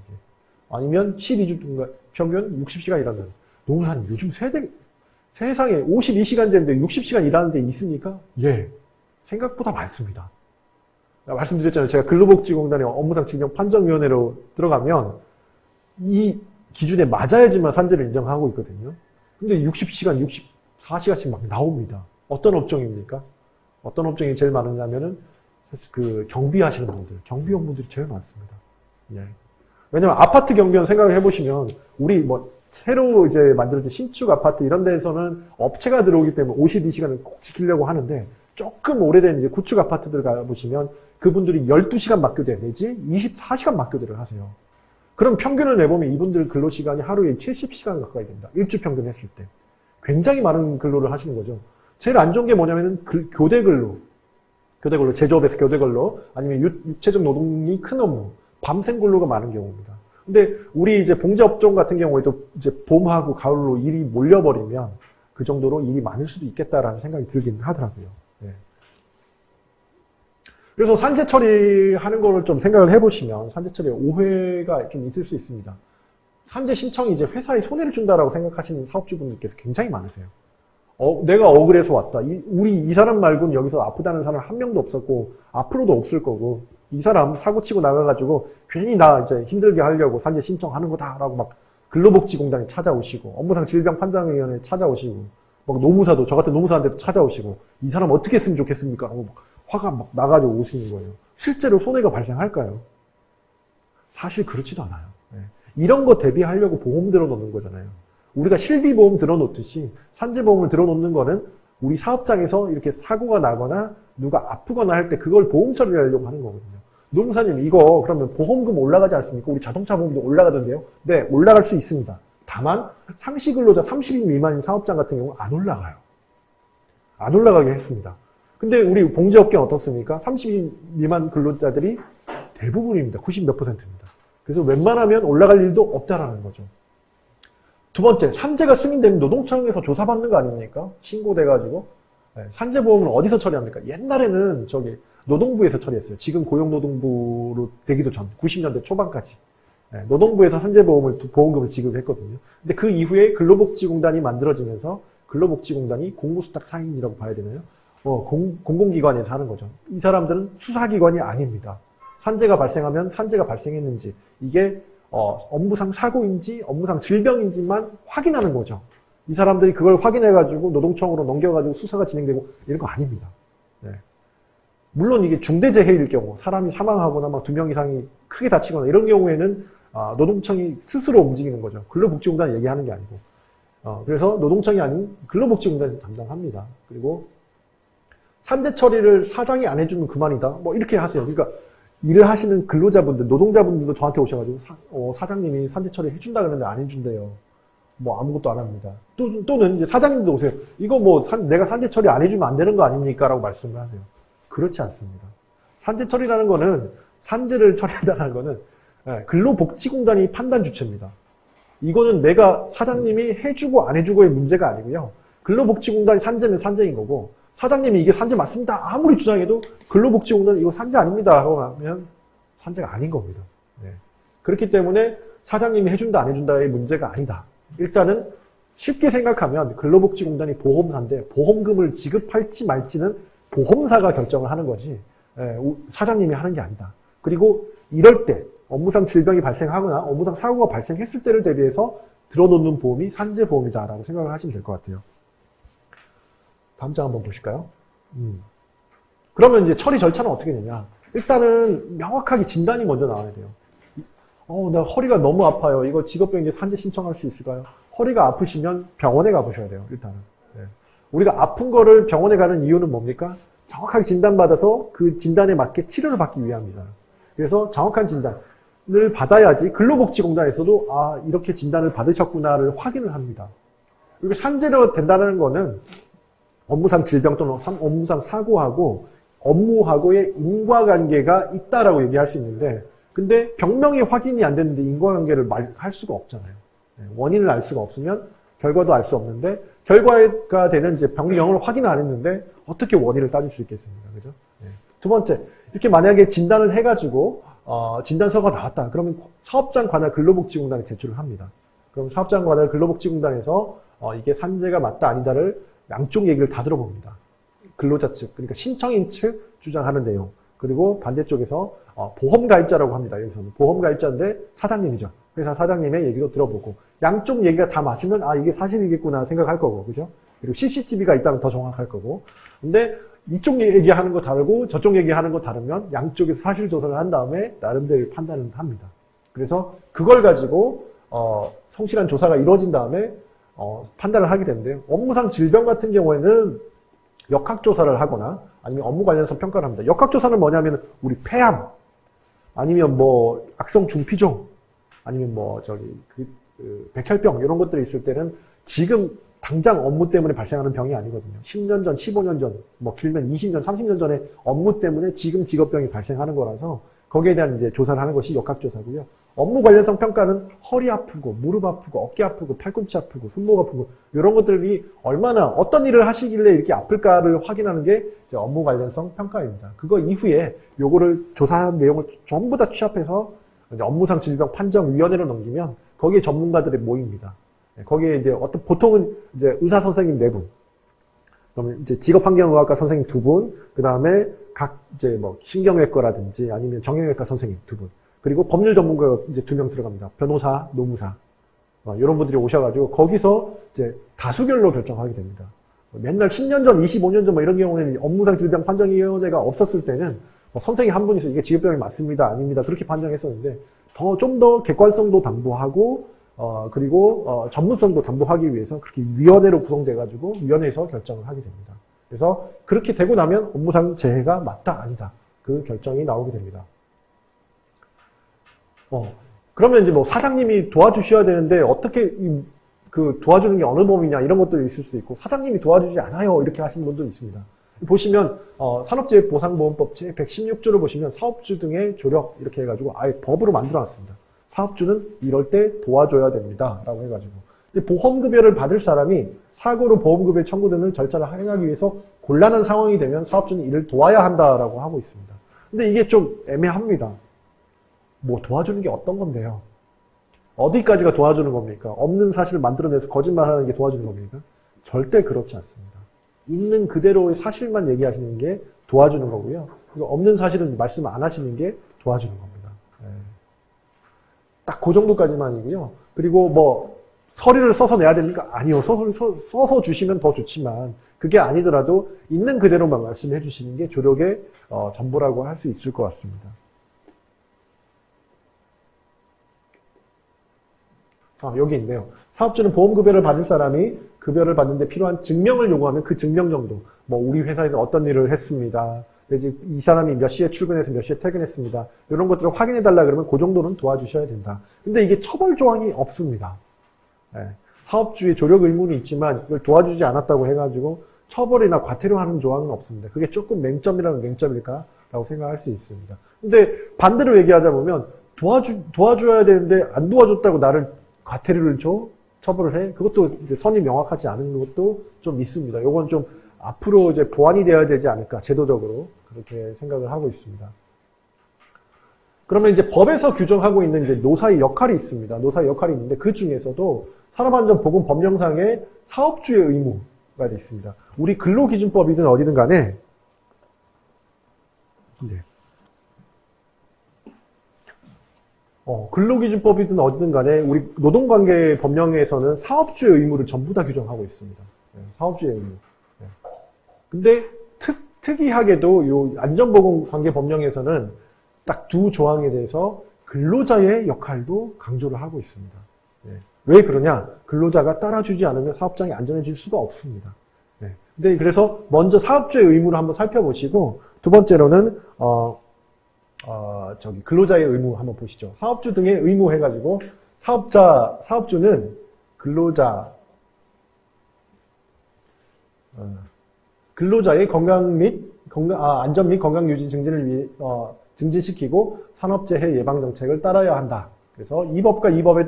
아니면 12주 동안 평균 60시간 일하는 노무사님 요즘 세상에 52시간제인데 60시간 일하는 데 있습니까? 예, 생각보다 많습니다. 말씀드렸잖아요. 제가 근로복지공단의 업무상 징용 판정위원회로 들어가면 이 기준에 맞아야지만 산재를 인정하고 있거든요. 근데 60시간, 64시간씩 막 나옵니다. 어떤 업종입니까? 어떤 업종이 제일 많으냐면은 그 경비하시는 분들, 경비원분들이 제일 많습니다. 예. 왜냐면 아파트 경비원 생각을 해보시면 우리 뭐 새로 이제 만들어진 신축 아파트 이런 데에서는 업체가 들어오기 때문에 52시간을 꼭 지키려고 하는데 조금 오래된 이제 구축 아파트들 가보시면 그분들이 12시간 맞교대 내지 24시간 맞교대를 하세요. 그럼 평균을 내보면 이분들 근로시간이 하루에 70시간 가까이 된다. 일주 평균 했을 때. 굉장히 많은 근로를 하시는 거죠. 제일 안 좋은 게 뭐냐면은 교대 근로, 제조업에서 교대 근로, 아니면 육체적 노동이 큰 업무, 밤샘 근로가 많은 경우입니다. 근데 우리 이제 봉제업종 같은 경우에도 이제 봄하고 가을로 일이 몰려버리면 그 정도로 일이 많을 수도 있겠다라는 생각이 들긴 하더라고요. 네. 그래서 산재 처리하는 거를 좀 생각을 해보시면 산재 처리에 오해가 좀 있을 수 있습니다. 산재 신청이 이제 회사에 손해를 준다라고 생각하시는 사업주분들께서 굉장히 많으세요. 내가 억울해서 왔다. 우리 이 사람 말고는 여기서 아프다는 사람 한 명도 없었고 앞으로도 없을 거고 이 사람 사고 치고 나가가지고 괜히 나 이제 힘들게 하려고 산재 신청하는 거다라고 막 근로복지공단에 찾아오시고 업무상 질병판단위원회에 찾아오시고 막 노무사도 저 같은 노무사한테도 찾아오시고 이 사람 어떻게 했으면 좋겠습니까? 하고 막 화가 막 나가지고 오시는 거예요. 실제로 손해가 발생할까요? 사실 그렇지도 않아요. 네. 이런 거 대비하려고 보험 들어놓는 거잖아요. 우리가 실비보험 들어놓듯이 산재보험을 들어놓는 거는 우리 사업장에서 이렇게 사고가 나거나 누가 아프거나 할 때 그걸 보험 처리를 하려고 하는 거거든요. 노무사님 이거 그러면 보험금 올라가지 않습니까? 우리 자동차 보험도 올라가던데요? 네, 올라갈 수 있습니다. 다만 상시 근로자 30인 미만인 사업장 같은 경우는 안 올라가요. 안 올라가게 했습니다. 근데 우리 봉제업계는 어떻습니까? 30인 미만 근로자들이 대부분입니다. 90 몇 %입니다. 그래서 웬만하면 올라갈 일도 없다라는 거죠. 두 번째, 산재가 승인되면 노동청에서 조사받는 거 아닙니까? 신고돼가지고. 네, 산재보험은 어디서 처리합니까? 옛날에는 노동부에서 처리했어요. 지금 고용노동부로 되기도 전, 90년대 초반까지. 네, 노동부에서 보험금을 지급했거든요. 근데 그 이후에 근로복지공단이 만들어지면서 근로복지공단이 공무수탁 상인이라고 봐야 되나요? 공공기관에서 하는 거죠. 이 사람들은 수사기관이 아닙니다. 산재가 발생하면 산재가 발생했는지, 이게 업무상 사고인지 업무상 질병인지만 확인하는 거죠. 이 사람들이 그걸 확인해가지고 노동청으로 넘겨가지고 수사가 진행되고 이런 거 아닙니다. 네. 물론 이게 중대재해일 경우 사람이 사망하거나 막 2명 이상이 크게 다치거나 이런 경우에는 노동청이 스스로 움직이는 거죠. 근로복지공단이 얘기하는 게 아니고. 그래서 노동청이 아닌 근로복지공단이 담당합니다. 그리고 산재 처리를 사장이 안 해주면 그만이다. 뭐 이렇게 하세요. 그러니까 일을 하시는 근로자분들, 노동자분들도 저한테 오셔가지고 사장님이 산재 처리 해준다 그러는데 안 해준대요. 뭐 아무것도 안 합니다. 또는 이제 사장님도 오세요. 이거 뭐 내가 산재 처리 안 해주면 안 되는 거 아닙니까? 라고 말씀을 하세요. 그렇지 않습니다. 산재 처리라는 거는 산재를 처리한다는 거는 근로복지공단이 판단 주체입니다. 이거는 내가 사장님이 해주고 안 해주고의 문제가 아니고요. 근로복지공단이 산재면 산재인 거고 사장님이 이게 산재 맞습니다. 아무리 주장해도 근로복지공단은 이거 산재 아닙니다. 하고 하면 산재가 아닌 겁니다. 네. 그렇기 때문에 사장님이 해준다 안 해준다의 문제가 아니다. 일단은 쉽게 생각하면 근로복지공단이 보험사인데 보험금을 지급할지 말지는 보험사가 결정을 하는 거지 사장님이 하는 게 아니다. 그리고 이럴 때 업무상 질병이 발생하거나 업무상 사고가 발생했을 때를 대비해서 들어놓는 보험이 산재보험이다라고 생각을 하시면 될 것 같아요. 다음 장 한번 보실까요? 그러면 이제 처리 절차는 어떻게 되냐? 일단은 명확하게 진단이 먼저 나와야 돼요. 나 허리가 너무 아파요. 이거 직업병 산재 신청할 수 있을까요? 허리가 아프시면 병원에 가보셔야 돼요. 일단은. 네. 우리가 아픈 거를 병원에 가는 이유는 뭡니까? 정확하게 진단받아서 그 진단에 맞게 치료를 받기 위함이잖아. 그래서 정확한 진단을 받아야지 근로복지공단에서도 이렇게 진단을 받으셨구나를 확인을 합니다. 그리고 산재로 된다는 거는 업무상 질병 또는 업무상 사고하고 업무하고의 인과관계가 있다라고 얘기할 수 있는데 근데 병명이 확인이 안 됐는데 인과관계를 할 수가 없잖아요. 원인을 알 수가 없으면 결과도 알 수 없는데 결과가 되는 이제 병명을 확인 안 했는데 어떻게 원인을 따질 수 있겠습니까? 그죠? 네. 두 번째, 이렇게 만약에 진단을 해가지고 진단서가 나왔다. 그러면 사업장 관할 근로복지공단에 제출을 합니다. 그럼 사업장 관할 근로복지공단에서 이게 산재가 맞다 아니다를 양쪽 얘기를 다 들어봅니다. 근로자 측, 그러니까 신청인 측 주장하는 내용, 그리고 반대쪽에서 보험가입자라고 합니다. 여기서는 보험가입자인데 사장님이죠. 회사 사장님의 얘기도 들어보고 양쪽 얘기가 다 맞으면 이게 사실이겠구나 생각할 거고, 그죠? 그리고 CCTV가 있다면 더 정확할 거고. 근데 이쪽 얘기하는 거 다르고 저쪽 얘기하는 거 다르면 양쪽에서 사실 조사를 한 다음에 나름대로 판단을 합니다. 그래서 그걸 가지고 성실한 조사가 이루어진 다음에 판단을 하게 되는데요. 업무상 질병 같은 경우에는 역학조사를 하거나 아니면 업무 관련성 평가를 합니다. 역학조사는 뭐냐면 우리 폐암 아니면 뭐 악성 중피종 아니면 뭐 백혈병 이런 것들이 있을 때는 지금 당장 업무 때문에 발생하는 병이 아니거든요. 10년 전, 15년 전, 뭐 길면 20년, 30년 전에 업무 때문에 지금 직업병이 발생하는 거라서 거기에 대한 이제 조사를 하는 것이 역학조사고요. 업무 관련성 평가는 허리 아프고 무릎 아프고 어깨 아프고 팔꿈치 아프고 손목 아프고 이런 것들이 얼마나 어떤 일을 하시길래 이렇게 아플까를 확인하는 게 이제 업무 관련성 평가입니다. 그거 이후에 요거를 조사한 내용을 전부 다 취합해서 이제 업무상 질병 판정위원회로 넘기면 거기에 전문가들이 모입니다. 거기에 이제 보통은 이제 의사 선생님 4분, 그러면 이제 직업환경의학과 선생님 2분, 그 다음에 각 이제 뭐 신경외과라든지 아니면 정형외과 선생님 2분, 그리고 법률 전문가가 이제 2명 들어갑니다. 변호사, 노무사, 이런 분들이 오셔가지고 거기서 이제 다수결로 결정하게 됩니다. 맨날 10년 전, 25년 전 뭐 이런 경우에는 업무상 질병 판정위원회가 없었을 때는 뭐 선생님 한 분이서 이게 직업병이 맞습니다, 아닙니다 그렇게 판정했었는데 좀 더 객관성도 담보하고 그리고 전문성도 담보하기 위해서 그렇게 위원회로 구성돼가지고 위원회에서 결정을 하게 됩니다. 그래서 그렇게 되고 나면 업무상 재해가 맞다 아니다 그 결정이 나오게 됩니다. 그러면 이제 뭐 사장님이 도와주셔야 되는데 어떻게 그 도와주는 게 어느 범위냐 이런 것들이 있을 수 있고 사장님이 도와주지 않아요 이렇게 하시는 분도 있습니다. 보시면 산업재해보상보험법 제116조를 보시면 사업주 등의 조력 이렇게 해가지고 아예 법으로 만들어놨습니다. 사업주는 이럴 때 도와줘야 됩니다 라고 해가지고 보험급여를 받을 사람이 사고로 보험급여 청구 등을 절차를 행하기 위해서 곤란한 상황이 되면 사업주는 이를 도와야 한다라고 하고 있습니다. 근데 이게 좀 애매합니다. 뭐 도와주는 게 어떤 건데요? 어디까지가 도와주는 겁니까? 없는 사실을 만들어내서 거짓말하는 게 도와주는 겁니까? 절대 그렇지 않습니다. 있는 그대로의 사실만 얘기하시는 게 도와주는 거고요. 없는 사실은 말씀 안 하시는 게 도와주는 겁니다. 딱 그 정도까지만이고요. 그리고 뭐 서류를 써서 내야 됩니까? 아니요. 써서 주시면 더 좋지만 그게 아니더라도 있는 그대로만 말씀해 주시는 게 조력의 전부라고 할 수 있을 것 같습니다. 여기 있네요. 사업주는 보험급여를 받을 사람이 급여를 받는데 필요한 증명을 요구하면 그 증명 정도, 뭐 우리 회사에서 어떤 일을 했습니다. 이 사람이 몇 시에 출근해서 몇 시에 퇴근했습니다. 이런 것들을 확인해달라 그러면 그 정도는 도와주셔야 된다. 근데 이게 처벌 조항이 없습니다. 사업주의 조력 의무는 있지만 이걸 도와주지 않았다고 해가지고 처벌이나 과태료하는 조항은 없습니다. 그게 조금 맹점이라면 맹점일까라고 생각할 수 있습니다. 근데 반대로 얘기하자 보면 도와줘야 되는데 안 도와줬다고 나를 과태료를 줘? 처벌을 해? 그것도 이제 선이 명확하지 않은 것도 좀 있습니다. 이건 좀 앞으로 이제 보완이 되어야 되지 않을까, 제도적으로. 그렇게 생각을 하고 있습니다. 그러면 이제 법에서 규정하고 있는 이제 노사의 역할이 있습니다. 노사의 역할이 있는데 그 중에서도 산업안전보건 법령상에 사업주의 의무가 돼 있습니다. 우리 근로기준법이든 어디든 간에, 네. 근로기준법이든 어디든 간에 우리 노동관계 법령에서는 사업주의 의무를 전부 다 규정하고 있습니다. 사업주의 의무. 근데 특이하게도 요 안전보건관계 법령에서는 딱 두 조항에 대해서 근로자의 역할도 강조를 하고 있습니다. 왜 그러냐? 근로자가 따라주지 않으면 사업장이 안전해질 수가 없습니다. 근데 그래서 먼저 사업주의 의무를 한번 살펴보시고 두 번째로는 근로자의 의무 한번 보시죠. 사업주 등의 의무 해가지고 사업주는 근로자의 안전 및 건강 유지 증진을 증진시키고 산업재해 예방 정책을 따라야 한다. 그래서 이 법과 이 법에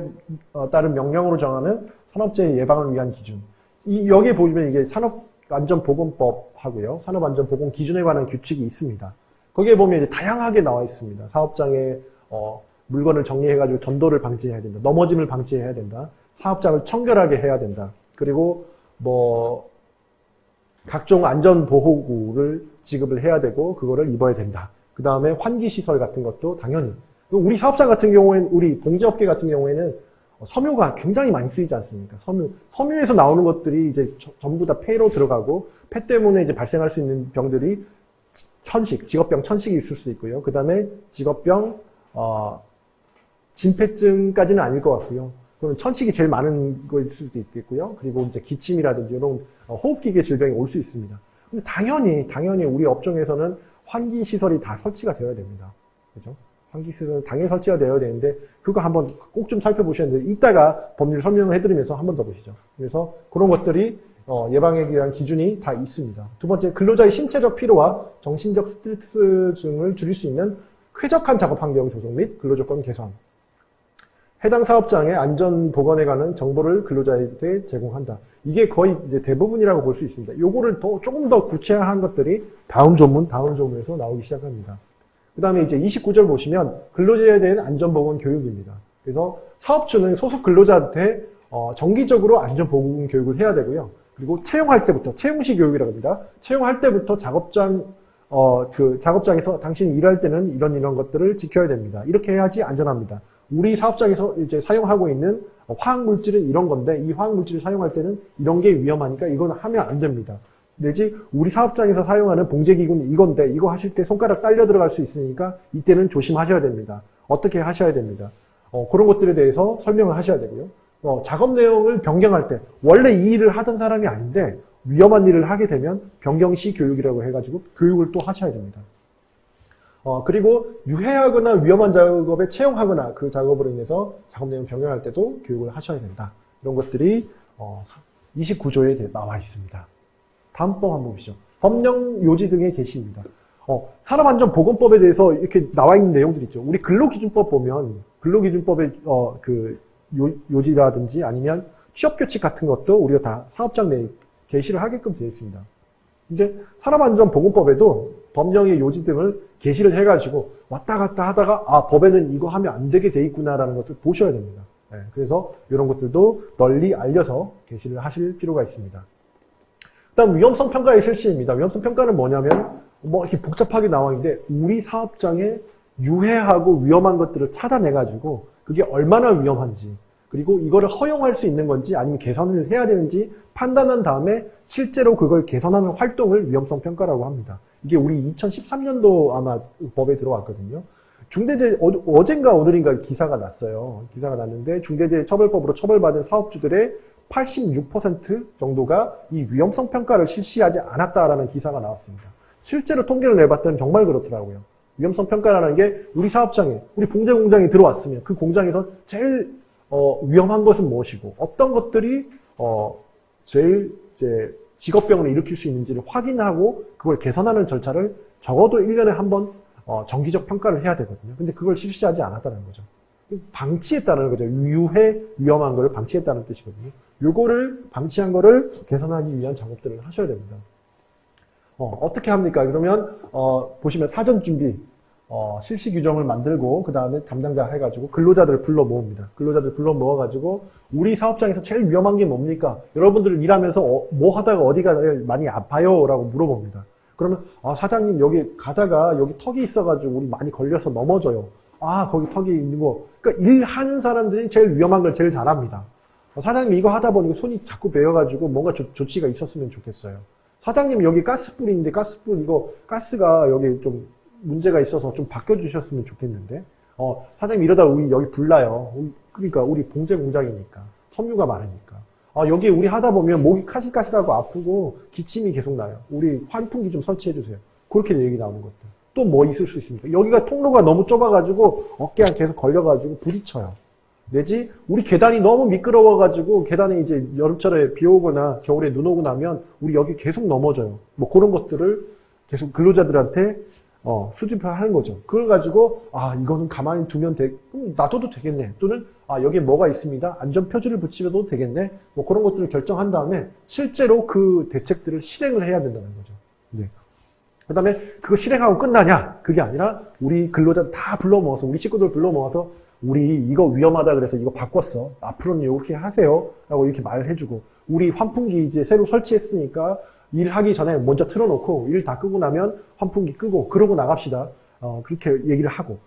따른 명령으로 정하는 산업재해 예방을 위한 기준. 여기에 보시면 이게 산업안전보건법하고요. 산업안전보건기준에 관한 규칙이 있습니다. 거기에 보면 이제 다양하게 나와 있습니다. 사업장에 물건을 정리해가지고 전도를 방지해야 된다. 넘어짐을 방지해야 된다. 사업장을 청결하게 해야 된다. 그리고 뭐 각종 안전보호구를 지급을 해야 되고 그거를 입어야 된다. 그 다음에 환기시설 같은 것도 당연히. 우리 사업장 같은 경우에는, 우리 봉제업계 같은 경우에는 섬유가 굉장히 많이 쓰이지 않습니까? 섬유에서 나오는 것들이 이제 전부 다 폐로 들어가고 폐 때문에 이제 발생할 수 있는 병들이 직업병 천식이 있을 수 있고요. 그 다음에 직업병, 진폐증까지는 아닐 것 같고요. 그러면 천식이 제일 많은 거일 수도 있겠고요. 그리고 이제 기침이라든지 이런 호흡기계 질병이 올 수 있습니다. 근데 당연히 우리 업종에서는 환기 시설이 다 설치가 되어야 됩니다. 그죠? 환기 시설은 당연히 설치가 되어야 되는데 그거 한번 꼭 좀 살펴보셔야 되는데 이따가 법률 설명을 해드리면서 한 번 더 보시죠. 그래서 그런 것들이 예방에 대한 기준이 다 있습니다. 두 번째, 근로자의 신체적 피로와 정신적 스트레스 등을 줄일 수 있는 쾌적한 작업 환경 조성 및 근로조건 개선. 해당 사업장의 안전 보건에 관한 정보를 근로자에게 제공한다. 이게 거의 이제 대부분이라고 볼 수 있습니다. 요거를 조금 더 구체화한 것들이 다음 조문에서 나오기 시작합니다. 그 다음에 이제 29절 보시면 근로자에 대한 안전보건 교육입니다. 그래서 사업주는 소속 근로자한테 정기적으로 안전보건 교육을 해야 되고요. 그리고 채용할 때부터, 채용시 교육이라고 합니다. 채용할 때부터 작업장에서 당신이 일할 때는 이런 것들을 지켜야 됩니다. 이렇게 해야지 안전합니다. 우리 사업장에서 이제 사용하고 있는 화학물질은 이런 건데 이 화학물질을 사용할 때는 이런 게 위험하니까 이건 하면 안 됩니다. 내지 우리 사업장에서 사용하는 봉제기구는 이건데 이거 하실 때 손가락 딸려 들어갈 수 있으니까 이때는 조심하셔야 됩니다. 어떻게 하셔야 됩니다. 그런 것들에 대해서 설명을 하셔야 되고요. 작업 내용을 변경할 때 원래 이 일을 하던 사람이 아닌데 위험한 일을 하게 되면 변경시 교육이라고 해가지고 교육을 또 하셔야 됩니다. 그리고 유해하거나 위험한 작업에 채용하거나 그 작업으로 인해서 작업 내용 변경할 때도 교육을 하셔야 된다. 이런 것들이 29조에 나와 있습니다. 다음 법 한번 보시죠. 법령 요지 등의 게시입니다. 산업안전보건법에 대해서 이렇게 나와 있는 내용들이 있죠. 우리 근로기준법 보면 근로기준법의 그 요지라든지 아니면 취업규칙 같은 것도 우리가 다 사업장 내에 게시를 하게끔 되어 있습니다. 근데 산업안전보건법에도 법령의 요지 등을 게시를 해가지고 왔다 갔다 하다가 법에는 이거 하면 안 되게 돼 있구나라는 것을 보셔야 됩니다. 네, 그래서 이런 것들도 널리 알려서 게시를 하실 필요가 있습니다. 그다음 위험성 평가의 실시입니다. 위험성 평가는 뭐냐면 이렇게 복잡하게 나와 있는데 우리 사업장에 유해하고 위험한 것들을 찾아내가지고 그게 얼마나 위험한지 그리고 이거를 허용할 수 있는 건지 아니면 개선을 해야 되는지 판단한 다음에 실제로 그걸 개선하는 활동을 위험성 평가라고 합니다. 이게 우리 2013년도 아마 법에 들어왔거든요. 어젠가 오늘인가 기사가 났어요. 기사가 났는데 중대재해처벌법으로 처벌받은 사업주들의 86% 정도가 이 위험성 평가를 실시하지 않았다라는 기사가 나왔습니다. 실제로 통계를 내봤더니 정말 그렇더라고요. 위험성 평가라는 게 우리 사업장에, 우리 봉제 공장에 들어왔으면 그 공장에서 제일 위험한 것은 무엇이고 어떤 것들이 제일 이제 직업병을 일으킬 수 있는지를 확인하고 그걸 개선하는 절차를 적어도 1년에 한 번 정기적 평가를 해야 되거든요. 근데 그걸 실시하지 않았다는 거죠. 방치했다는 거죠. 위험한 거를 방치했다는 뜻이거든요. 요거를 방치한 거를 개선하기 위한 작업들을 하셔야 됩니다. 어떻게 합니까? 그러면 보시면 사전 준비, 실시 규정을 만들고 그 다음에 담당자 해가지고 근로자들을 불러 모읍니다. 근로자들 불러 모아가지고 우리 사업장에서 제일 위험한 게 뭡니까? 여러분들 일하면서 뭐 하다가 어디가 많이 아파요? 라고 물어봅니다. 그러면 사장님 여기 가다가 여기 턱이 있어가지고 우리 많이 걸려서 넘어져요. 거기 턱이 있는 거. 그러니까 일하는 사람들이 제일 위험한 걸 제일 잘합니다. 사장님 이거 하다 보니까 손이 자꾸 베어가지고 뭔가 조치가 있었으면 좋겠어요. 사장님 여기 가스불이 있는데 가스가 여기 좀 문제가 있어서 좀 바꿔주셨으면 좋겠는데 사장님 이러다 우리 여기 불나요. 그러니까 우리 봉제 공장이니까 섬유가 많으니까 여기 우리 하다 보면 목이 카실카실하고 아프고 기침이 계속 나요. 우리 환풍기 좀 설치해 주세요. 그렇게 얘기 나오는 것들. 또 뭐 있을 수 있습니까? 여기가 통로가 너무 좁아가지고 어깨에 계속 걸려가지고 부딪혀요. 내지 우리 계단이 너무 미끄러워가지고 계단에 이제 여름철에 비 오거나 겨울에 눈 오고 나면 우리 여기 계속 넘어져요. 뭐 그런 것들을 계속 근로자들한테 수집하는 거죠. 그걸 가지고 이거는 가만히 두면 그럼 놔둬도 되겠네. 또는 여기에 뭐가 있습니다. 안전표지를 붙이셔도 되겠네. 뭐 그런 것들을 결정한 다음에 실제로 그 대책들을 실행을 해야 된다는 거죠. 네. 그 다음에 그거 실행하고 끝나냐? 그게 아니라 우리 근로자 다 불러 모아서 우리 식구들 불러 모아서 우리 이거 위험하다 그래서 이거 바꿨어. 앞으로는 이렇게 하세요. 라고 이렇게 말을 해주고 우리 환풍기 이제 새로 설치했으니까 일하기 전에 먼저 틀어놓고 일 다 끄고 나면 환풍기 끄고 그러고 나갑시다. 그렇게 얘기를 하고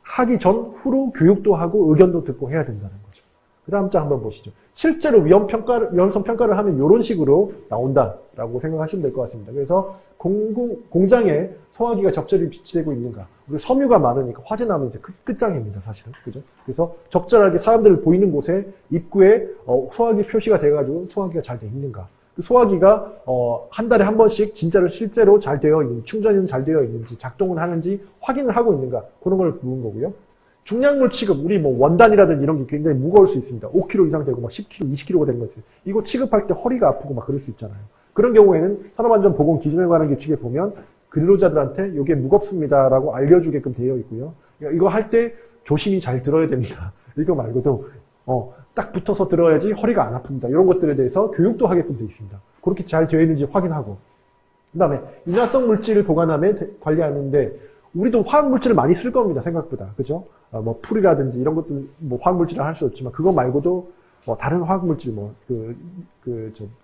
하기 전 후로 교육도 하고 의견도 듣고 해야 된다는 거죠. 그 다음 장 한번 보시죠. 실제로 위험성 평가를 하면 이런 식으로 나온다라고 생각하시면 될 것 같습니다. 그래서 공장에 소화기가 적절히 비치되고 있는가. 그리고 섬유가 많으니까 화재 나면 이제 끝장입니다, 사실은. 그죠? 그래서 적절하게 사람들 보이는 곳에 입구에 소화기 표시가 돼가지고 소화기가 잘 돼 있는가. 그 소화기가 한 달에 한 번씩 진짜로 실제로 잘 되어 있는지, 충전은 잘 되어 있는지, 작동을 하는지 확인을 하고 있는가. 그런 걸 보는 거고요. 중량물 취급, 우리 뭐 원단이라든지 이런 게 굉장히 무거울 수 있습니다. 5kg 이상 되고 막 10kg, 20kg가 되는 거 있어요. 이거 취급할 때 허리가 아프고 막 그럴 수 있잖아요. 그런 경우에는 산업안전보건 기준에 관한 규칙에 보면 근로자들한테 이게 무겁습니다라고 알려주게끔 되어 있고요. 이거 할 때 조심히 잘 들어야 됩니다. 이거 말고도 딱 붙어서 들어야지 허리가 안 아픕니다. 이런 것들에 대해서 교육도 하게끔 되어 있습니다. 그렇게 잘 되어 있는지 확인하고. 그 다음에 인화성 물질을 보관함에 관리하는데 우리도 화학물질을 많이 쓸 겁니다. 생각보다. 그죠? 뭐 풀이라든지 이런 것도 뭐 화학물질을 할 수 없지만 그거 말고도 다른 화학물질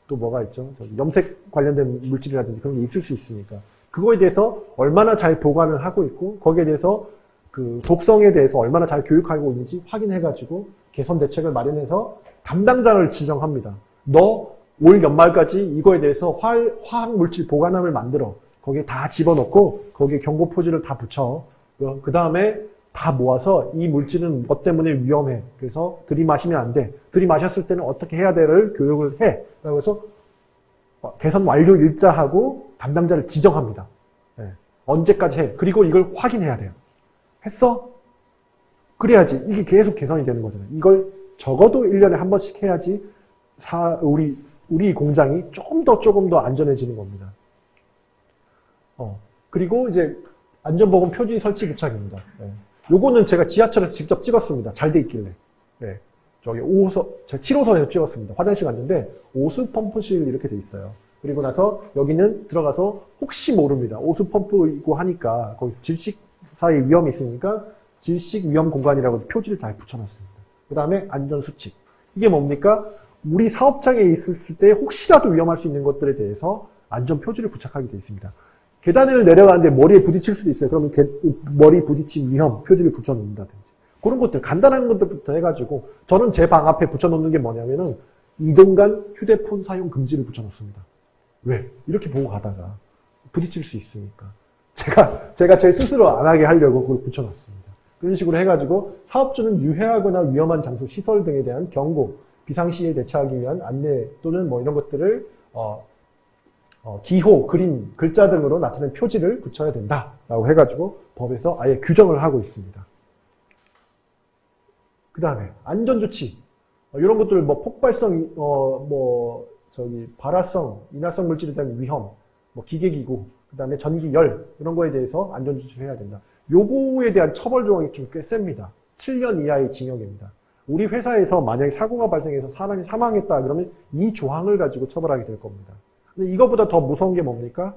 또 뭐가 있죠? 염색 관련된 물질이라든지 그런 게 있을 수 있으니까 그거에 대해서 얼마나 잘 보관을 하고 있고 거기에 대해서 그 독성에 대해서 얼마나 잘 교육하고 있는지 확인해가지고 개선 대책을 마련해서 담당자를 지정합니다. 너 올 연말까지 이거에 대해서 화학물질 보관함을 만들어. 거기에 다 집어넣고 거기에 경고 표지를 다 붙여. 그 다음에 다 모아서 이 물질은 뭐 때문에 위험해. 그래서 들이마시면 안 돼. 들이마셨을 때는 어떻게 해야 돼를 교육을 해. 그래서 개선 완료 일자하고 담당자를 지정합니다. 네. 언제까지 해. 그리고 이걸 확인해야 돼요. 했어? 그래야지. 이게 계속 개선이 되는 거잖아요. 이걸 적어도 1년에 한 번씩 해야지 우리 공장이 조금 더 안전해지는 겁니다. 그리고 이제 안전보건 표지 설치 부착입니다. 네. 요거는 제가 지하철에서 직접 찍었습니다. 잘 돼 있길래. 네. 저기 5호선, 제가 7호선에서 찍었습니다. 화장실 갔는데 오수 펌프실 이렇게 돼 있어요. 그리고 나서 여기는 들어가서 혹시 모릅니다. 오수 펌프이고 하니까 거기 질식 사이 위험이 있으니까 질식 위험 공간이라고 표지를 잘 붙여놨습니다. 그 다음에 안전수칙. 이게 뭡니까? 우리 사업장에 있을 때 혹시라도 위험할 수 있는 것들에 대해서 안전표지를 부착하게 되어 있습니다. 계단을 내려가는데 머리에 부딪힐 수도 있어요. 그러면 머리 부딪힌 위험 표지를 붙여놓는다든지. 그런 것들, 간단한 것들부터 해가지고, 저는 제 방 앞에 붙여놓는 게 뭐냐면은, 이동간 휴대폰 사용 금지를 붙여놓습니다. 왜? 이렇게 보고 가다가 부딪힐 수 있으니까. 제가 제 스스로 안 하게 하려고 그걸 붙여놨습니다. 그런 식으로 해가지고, 사업주는 유해하거나 위험한 장소, 시설 등에 대한 경고, 비상시에 대처하기 위한 안내 또는 뭐 이런 것들을, 기호, 그림, 글자 등으로 나타낸 표지를 붙여야 된다라고 해가지고 법에서 아예 규정을 하고 있습니다. 그 다음에 안전조치 이런 것들 뭐 폭발성, 발화성, 인화성 물질에 대한 위험, 뭐 기계기구, 그 다음에 전기, 열 이런 거에 대해서 안전조치를 해야 된다. 요거에 대한 처벌 조항이 좀 꽤 셉니다. 7년 이하의 징역입니다. 우리 회사에서 만약에 사고가 발생해서 사람이 사망했다 그러면 이 조항을 가지고 처벌하게 될 겁니다. 근데 이거보다 더 무서운 게 뭡니까?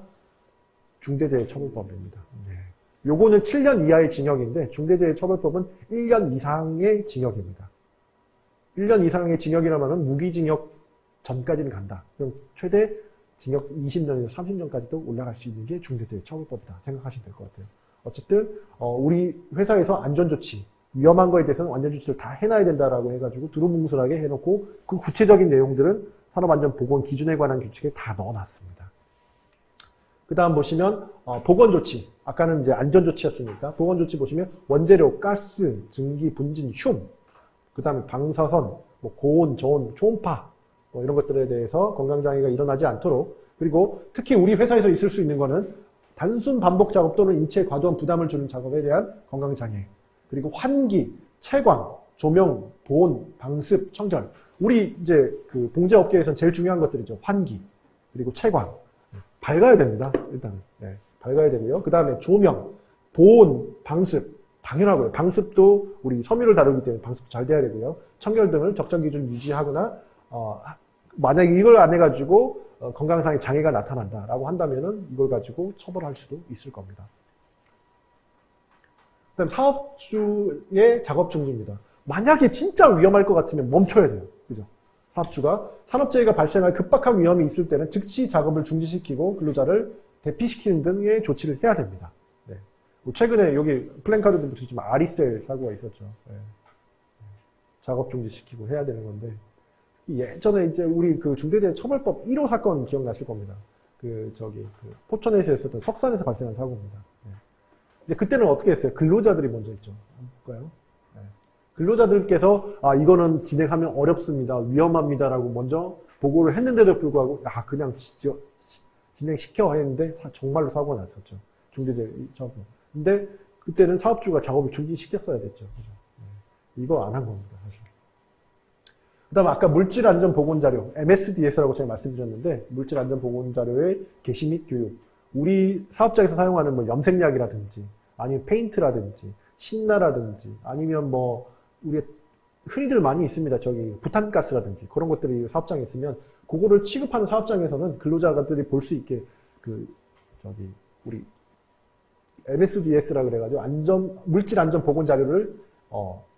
중대재해처벌법입니다. 네. 요거는 7년 이하의 징역인데 중대재해처벌법은 1년 이상의 징역입니다. 1년 이상의 징역이라면 무기징역 전까지는 간다. 그럼 최대 징역 20년에서 30년까지도 올라갈 수 있는 게 중대재해처벌법이다. 생각하시면 될 것 같아요. 어쨌든 우리 회사에서 안전조치, 위험한 거에 대해서는 안전조치를 다 해놔야 된다라고 해가지고 두루뭉술하게 해놓고 그 구체적인 내용들은 산업안전보건 기준에 관한 규칙에 다 넣어놨습니다. 그 다음 보시면 보건조치, 아까는 이제 안전조치였으니까 보건조치 보시면 원재료, 가스, 증기, 분진, 흉, 그 다음에 방사선, 뭐 고온, 저온, 초음파 뭐 이런 것들에 대해서 건강장애가 일어나지 않도록, 그리고 특히 우리 회사에서 있을 수 있는 거는 단순 반복 작업 또는 인체에 과도한 부담을 주는 작업에 대한 건강장애, 그리고 환기, 채광, 조명, 보온, 방습, 청결. 우리 이제 그 봉제업계에서는 제일 중요한 것들이죠. 환기, 그리고 채광. 밝아야 됩니다. 일단은. 네, 밝아야 되고요. 그 다음에 조명, 보온, 방습. 당연하고요. 방습도 우리 섬유를 다루기 때문에 방습도 잘 돼야 되고요. 청결 등을 적정 기준 유지하거나, 만약에 이걸 안 해가지고 건강상의 장애가 나타난다라고 한다면은 이걸 가지고 처벌할 수도 있을 겁니다. 그 다음 사업주의 작업 중지입니다. 만약에 진짜 위험할 것 같으면 멈춰야 돼요. 그죠? 사업주가 산업재해가 발생할 급박한 위험이 있을 때는 즉시 작업을 중지시키고 근로자를 대피시키는 등의 조치를 해야 됩니다. 네. 최근에 여기 플랜카드도 붙이지만 아리셀 사고가 있었죠. 네. 작업 중지시키고 해야 되는 건데 예전에 이제 우리 그 중대재해처벌법 1호 사건 기억나실 겁니다. 포천에서 있었던 석산에서 발생한 사고입니다. 네. 근데 그때는 어떻게 했어요? 근로자들이 먼저 했죠. 한번 볼까요? 네. 근로자들께서 이거는 진행하면 어렵습니다. 위험합니다라고 먼저 보고를 했는데도 불구하고 그냥 진행시켜 했는데 정말로 사고가 났었죠. 중대재해 사고. 근데 그때는 사업주가 작업을 중지시켰어야 됐죠. 그죠? 네. 이거 안 한 겁니다. 사실. 그 다음에 아까 물질안전보건자료, MSDS라고 제가 말씀드렸는데, 물질안전보건자료의 게시 및 교육. 우리 사업장에서 사용하는 뭐 염색약이라든지, 아니면 페인트라든지, 신나라든지, 아니면 뭐, 우리 흔히들 많이 있습니다. 부탄가스라든지, 그런 것들이 사업장에 있으면, 그거를 취급하는 사업장에서는 근로자들이 볼 수 있게, 우리, MSDS라 그래가지고, 물질안전보건자료를,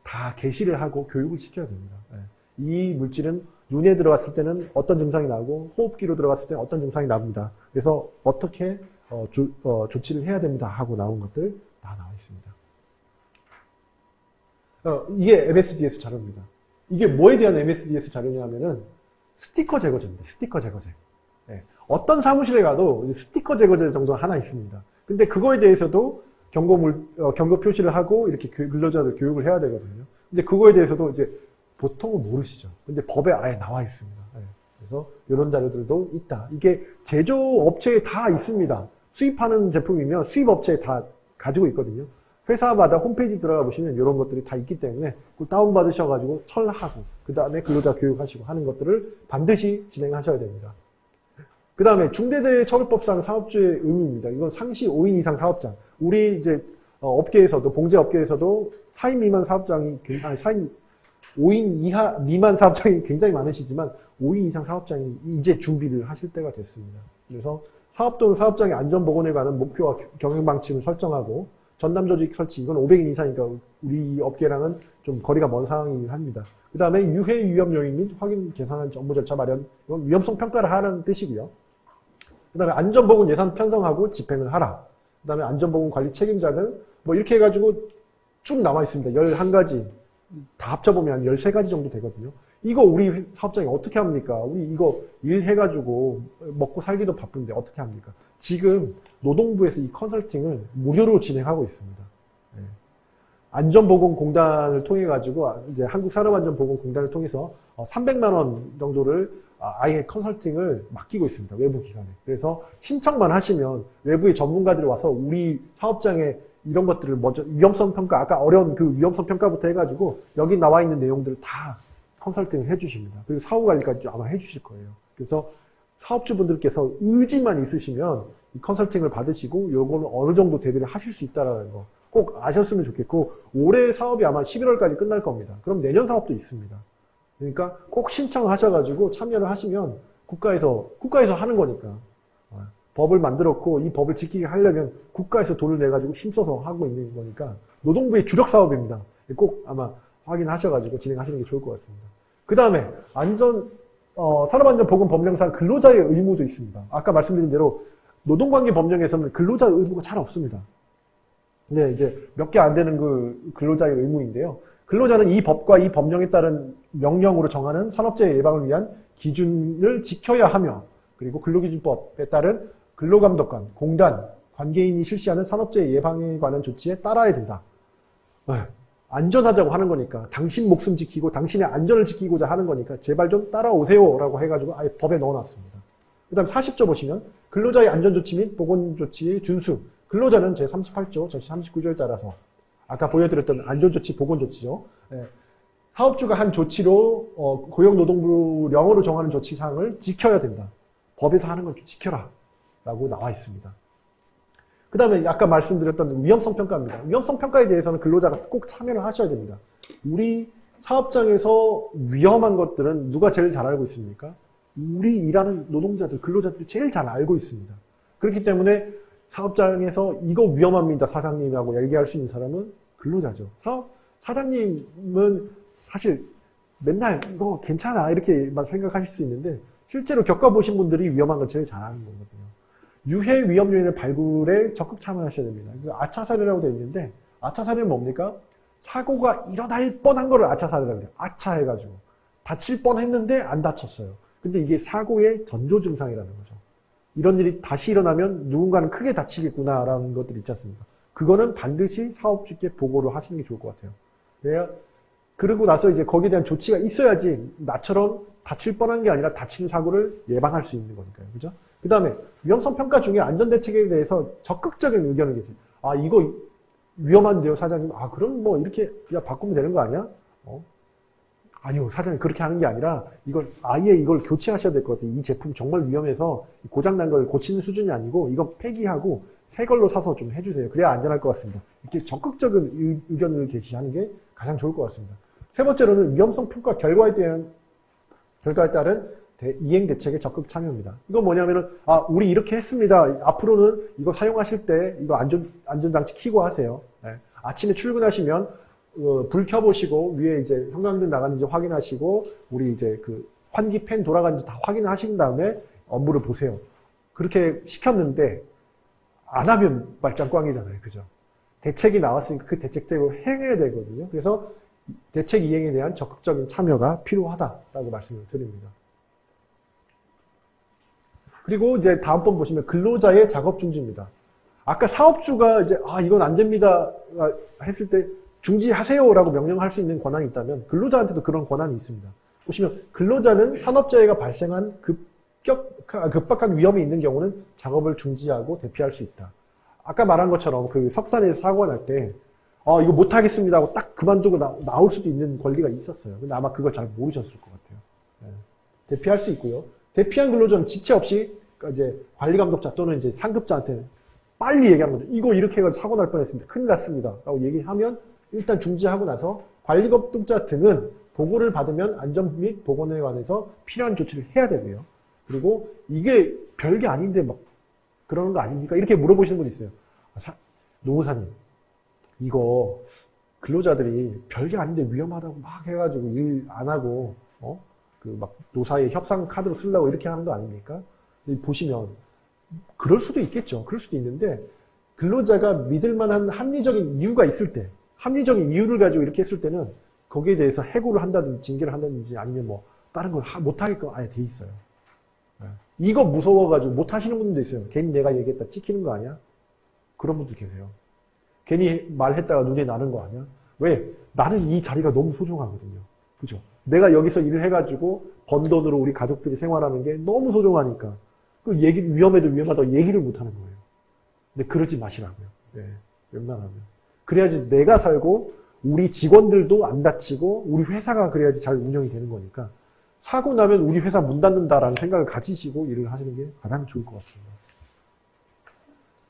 다 게시를 하고 교육을 시켜야 됩니다. 네. 이 물질은 눈에 들어갔을 때는 어떤 증상이 나고 호흡기로 들어갔을 때는 어떤 증상이 납니다. 그래서 어떻게 조치를 해야 됩니다 하고 나온 것들 다 나와 있습니다. 이게 MSDS 자료입니다. 이게 뭐에 대한 MSDS 자료냐면은 스티커 제거제입니다. 스티커 제거제. 네. 어떤 사무실에 가도 스티커 제거제 정도 하나 있습니다. 근데 그거에 대해서도 경고 표시를 하고 이렇게 근로자들 교육을 해야 되거든요. 근데 그거에 대해서도 이제 보통은 모르시죠. 근데 법에 아예 나와 있습니다. 네. 그래서 이런 자료들도 있다. 이게 제조업체에 다 있습니다. 수입하는 제품이면 수입업체에 다 가지고 있거든요. 회사마다 홈페이지 들어가 보시면 이런 것들이 다 있기 때문에 그걸 다운받으셔가지고 철하고 그 다음에 근로자 교육하시고 하는 것들을 반드시 진행하셔야 됩니다. 그 다음에 중대재해처벌법상 사업주의 의무입니다. 이건 상시 5인 이상 사업장. 우리 이제 업계에서도 봉제업계에서도 4인 미만 사업장이 5인 미만 사업장이 굉장히 많으시지만 5인 이상 사업장이 이제 준비를 하실 때가 됐습니다. 그래서 사업 또는 사업장의 안전보건에 관한 목표와 경영방침을 설정하고 전담조직 설치, 이건 500인 이상이니까 우리 업계랑은 좀 거리가 먼 상황이긴 합니다. 그 다음에 유해 위험 요인 및 확인 계산한 업무 절차 마련, 이건 위험성 평가를 하라는 뜻이고요. 그 다음에 안전보건 예산 편성하고 집행을 하라. 그 다음에 안전보건 관리 책임자는 뭐 이렇게 해가지고 쭉 나와 있습니다. 11가지. 다 합쳐보면 13가지 정도 되거든요. 이거 우리 사업장이 어떻게 합니까? 우리 이거 일해가지고 먹고 살기도 바쁜데 어떻게 합니까? 지금 노동부에서 이 컨설팅을 무료로 진행하고 있습니다. 네. 안전보건공단을 통해가지고, 이제 한국산업안전보건공단을 통해서 300만 원 정도를 아예 컨설팅을 맡기고 있습니다. 외부 기관에. 그래서 신청만 하시면 외부의 전문가들이 와서 우리 사업장에 이런 것들을 먼저 위험성 평가, 아까 어려운 그 위험성 평가부터 해가지고 여기 나와 있는 내용들을 다 컨설팅을 해주십니다. 그리고 사후 관리까지 아마 해주실 거예요. 그래서 사업주분들께서 의지만 있으시면 이 컨설팅을 받으시고 요거는 어느 정도 대비를 하실 수 있다는 거 꼭 아셨으면 좋겠고, 올해 사업이 아마 11월까지 끝날 겁니다. 그럼 내년 사업도 있습니다. 그러니까 꼭 신청을 하셔가지고 참여를 하시면 국가에서 하는 거니까. 법을 만들었고 이 법을 지키게 하려면 국가에서 돈을 내가지고 힘써서 하고 있는 거니까 노동부의 주력 사업입니다. 꼭 아마 확인하셔가지고 진행하시는 게 좋을 것 같습니다. 그 다음에 산업안전보건법령상 근로자의 의무도 있습니다. 아까 말씀드린 대로 노동관계법령에서는 근로자의 의무가 잘 없습니다. 네, 이제 몇 개 안 되는 그 근로자의 의무인데요. 근로자는 이 법과 이 법령에 따른 명령으로 정하는 산업재해 예방을 위한 기준을 지켜야 하며, 그리고 근로기준법에 따른 근로감독관, 공단, 관계인이 실시하는 산업재해 예방에 관한 조치에 따라야 된다. 네, 안전하자고 하는 거니까, 당신 목숨 지키고 당신의 안전을 지키고자 하는 거니까 제발 좀 따라오세요 라고 해가지고 아예 법에 넣어놨습니다. 그 다음 40조 보시면 근로자의 안전조치 및 보건조치의 준수, 근로자는 제38조, 제39조에 따라서 아까 보여드렸던 안전조치, 보건조치죠. 네. 사업주가 한 조치로 고용노동부령으로 정하는 조치사항을 지켜야 된다. 법에서 하는 걸 지켜라 라고 나와 있습니다. 그 다음에 아까 말씀드렸던 위험성 평가입니다. 위험성 평가에 대해서는 근로자가 꼭 참여를 하셔야 됩니다. 우리 사업장에서 위험한 것들은 누가 제일 잘 알고 있습니까? 우리 일하는 노동자들, 근로자들이 제일 잘 알고 있습니다. 그렇기 때문에 사업장에서 이거 위험합니다, 사장님이라고 얘기할 수 있는 사람은 근로자죠. 사장님은 사실 맨날 이거 괜찮아 이렇게만 생각하실 수 있는데 실제로 겪어보신 분들이 위험한 걸 제일 잘 아는 거거든요. 유해 위험 요인을 발굴에 적극 참여하셔야 됩니다. 아차 사례라고 되어 있는데 아차 사례는 뭡니까? 사고가 일어날 뻔한 거를 아차 사례라고 해요. 아차 해가지고 다칠 뻔했는데 안 다쳤어요. 근데 이게 사고의 전조 증상이라는 거죠. 이런 일이 다시 일어나면 누군가는 크게 다치겠구나라는 것들이 있지 않습니까? 그거는 반드시 사업주께 보고를 하시는 게 좋을 것 같아요. 그러고 나서 이제 거기에 대한 조치가 있어야지 나처럼 다칠 뻔한 게 아니라 다치는 사고를 예방할 수 있는 거니까요. 그죠? 그 다음에 위험성 평가 중에 안전대책에 대해서 적극적인 의견을 계세요. 아, 이거 위험한데요, 사장님. 아, 그럼 뭐 이렇게 그냥 바꾸면 되는 거 아니야? 아니요, 사장님 그렇게 하는 게 아니라 아예 이걸 교체하셔야 될 것 같아요. 이 제품 정말 위험해서 고장난 걸 고치는 수준이 아니고 이거 폐기하고 새 걸로 사서 좀 해주세요. 그래야 안전할 것 같습니다. 이렇게 적극적인 의견을 제시하는 게 가장 좋을 것 같습니다. 세 번째로는 위험성 평가 결과에 따른 이행 대책에 적극 참여입니다. 이건 뭐냐면은, 아, 우리 이렇게 했습니다. 앞으로는 이거 사용하실 때 이거 안전장치 켜고 하세요. 네. 아침에 출근하시면 불 켜보시고 위에 이제 형광등 나가는지 확인하시고 우리 이제 그 환기 팬 돌아가는지 다 확인하신 다음에 업무를 보세요. 그렇게 시켰는데 안 하면 말짱꽝이잖아요. 그죠? 대책이 나왔으니까 그 대책대로 행해야 되거든요. 그래서 대책 이행에 대한 적극적인 참여가 필요하다라고 말씀을 드립니다. 그리고 이제 다음번 보시면 근로자의 작업 중지입니다. 아까 사업주가 이제 이건 안 됩니다 했을 때 중지하세요라고 명령할 수 있는 권한이 있다면 근로자한테도 그런 권한이 있습니다. 보시면 근로자는 산업재해가 발생한 급박한 위험이 있는 경우는 작업을 중지하고 대피할 수 있다. 아까 말한 것처럼 그 석산에서 사고가 날 때 이거 못하겠습니다 하고 딱 그만두고 나올 수도 있는 권리가 있었어요. 근데 아마 그걸 잘 모르셨을 것 같아요. 네. 대피할 수 있고요. 대피한 근로자는 지체 없이 이제 관리감독자 또는 이제 상급자한테 빨리 얘기하는 거죠. 이거 이렇게 해가지고 사고 날 뻔했습니다. 큰일 났습니다. 라고 얘기하면 일단 중지하고 나서 관리감독자 등은 보고를 받으면 안전 및 보건에 관해서 필요한 조치를 해야 되고요. 그리고 이게 별게 아닌데 막 그러는 거 아닙니까? 이렇게 물어보시는 분이 있어요. 노무사님, 이거 근로자들이 별게 아닌데 위험하다고 막 해가지고 일 안 하고 그 막 노사의 협상 카드로 쓰려고 이렇게 하는 거 아닙니까? 보시면 그럴 수도 있겠죠. 그럴 수도 있는데 근로자가 믿을 만한 합리적인 이유가 있을 때, 합리적인 이유를 가지고 이렇게 했을 때는 거기에 대해서 해고를 한다든지 징계를 한다든지 아니면 뭐 다른 걸 못하게끔 아예 돼 있어요. 이거 무서워가지고 못하시는 분들도 있어요. 괜히 내가 얘기했다 찍히는 거 아니야? 그런 분들 계세요. 괜히 말했다가 눈에 나는 거 아니야? 왜? 나는 이 자리가 너무 소중하거든요. 그죠? 내가 여기서 일을 해가지고 번 돈으로 우리 가족들이 생활하는 게 너무 소중하니까 그 위험해도 위험하다고 얘기를 못하는 거예요. 근데 그러지 마시라고요. 네, 웬만하면. 그래야지 내가 살고 우리 직원들도 안 다치고 우리 회사가 그래야지 잘 운영이 되는 거니까 사고 나면 우리 회사 문 닫는다라는 생각을 가지시고 일을 하시는 게 가장 좋을 것 같습니다.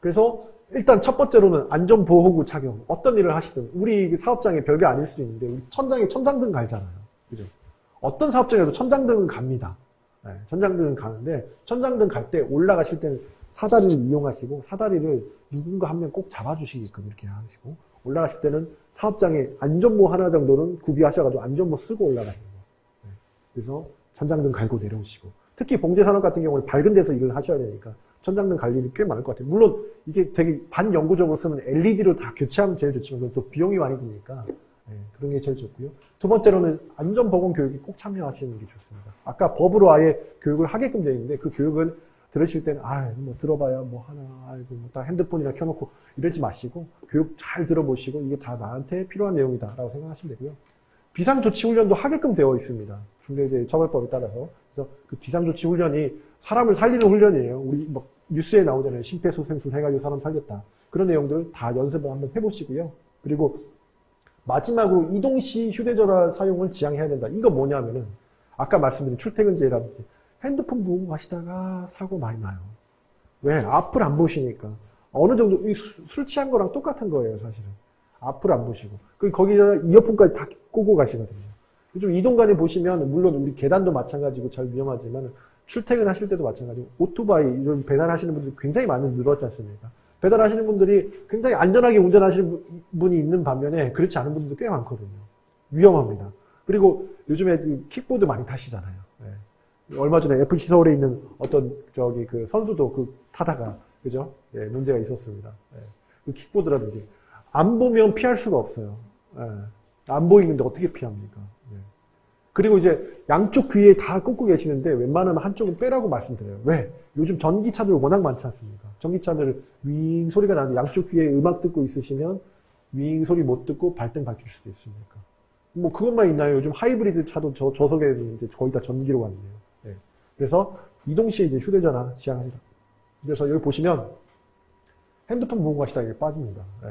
그래서 일단 첫 번째로는 안전보호구 착용. 어떤 일을 하시든 우리 사업장에 별게 아닐 수도 있는데 우리 천장에 천장등 갈잖아요. 그죠? 어떤 사업장에도 천장등은 갑니다. 네, 천장등은 가는데 천장등 갈 때 올라가실 때는 사다리를 이용하시고 사다리를 누군가 한 명 꼭 잡아주시게끔 이렇게 하시고 올라가실 때는 사업장에 안전모 하나 정도는 구비하셔가지고 안전모 쓰고 올라가시는 거예요. 네, 그래서 천장등 갈고 내려오시고 특히 봉제산업 같은 경우는 밝은 데서 일을 하셔야 되니까 천장등 갈 일이 꽤 많을 것 같아요. 물론 이게 되게 반영구적으로 쓰면 LED로 다 교체하면 제일 좋지만 그건 또 비용이 많이 드니까 네, 그런 게 제일 좋고요. 두 번째로는 안전보건 교육에 꼭 참여하시는 게 좋습니다. 아까 법으로 아예 교육을 하게끔 되어 있는데 그 교육을 들으실 때는 뭐 들어봐야 뭐 하나 뭐 다 핸드폰이나 켜놓고 이러지 마시고 교육 잘 들어보시고 이게 다 나한테 필요한 내용이다라고 생각하시면 되고요. 비상조치훈련도 하게끔 되어 있습니다. 중대재해처벌법에 따라서. 그래서 그 비상조치훈련이 사람을 살리는 훈련이에요. 우리 뭐 뉴스에 나오잖아요. 심폐소생술 해가지고 사람 살렸다. 그런 내용들 다 연습을 한번 해보시고요. 그리고 마지막으로 이동 시 휴대전화 사용을 지양해야 된다. 이거 뭐냐면은 아까 말씀드린 출퇴근제라든지 핸드폰 보고 가시다가 사고 많이 나요. 왜? 앞을 안 보시니까. 어느 정도 술 취한 거랑 똑같은 거예요, 사실은. 앞을 안 보시고. 거기다 이어폰까지 다 꽂고 가시거든요. 좀 이동간에 보시면 물론 우리 계단도 마찬가지고 잘 위험하지만 출퇴근하실 때도 마찬가지고 오토바이 이런 배달하시는 분들이 굉장히 많이 늘었지 않습니까? 배달하시는 분들이 굉장히 안전하게 운전하시는 분이 있는 반면에 그렇지 않은 분들도 꽤 많거든요. 위험합니다. 그리고 요즘에 킥보드 많이 타시잖아요. 네. 얼마 전에 FC 서울에 있는 어떤 그 선수도 타다가 그죠? 네, 문제가 있었습니다. 네. 그 킥보드라든지 안 보면 피할 수가 없어요. 네. 안 보이는데 어떻게 피합니까? 네. 그리고 이제 양쪽 귀에 다 꽂고 계시는데 웬만하면 한쪽은 빼라고 말씀드려요. 왜? 요즘 전기차들 워낙 많지 않습니까? 전기차들 윙 소리가 나는데 양쪽 귀에 음악 듣고 있으시면 윙 소리 못 듣고 발등 밝힐 수도 있으니까. 뭐 그것만 있나요? 요즘 하이브리드 차도 저속에는 이제 거의 다 전기로 갔네요. 네. 그래서 이동 시에 이제 휴대전화 지향합니다. 그래서 여기 보시면 핸드폰 무거운 것이다 이게 빠집니다. 네.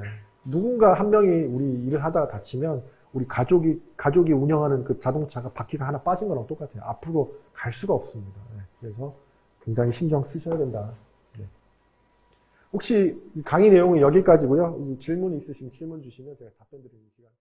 누군가 한 명이 우리 일을 하다가 다치면 우리 가족이 운영하는 그 자동차가 바퀴가 하나 빠진 거랑 똑같아요. 앞으로 갈 수가 없습니다. 네. 그래서 굉장히 신경 쓰셔야 된다. 네. 혹시 강의 내용은 여기까지고요. 질문 있으시면 질문 주시면 제가 답변 드리는 시간.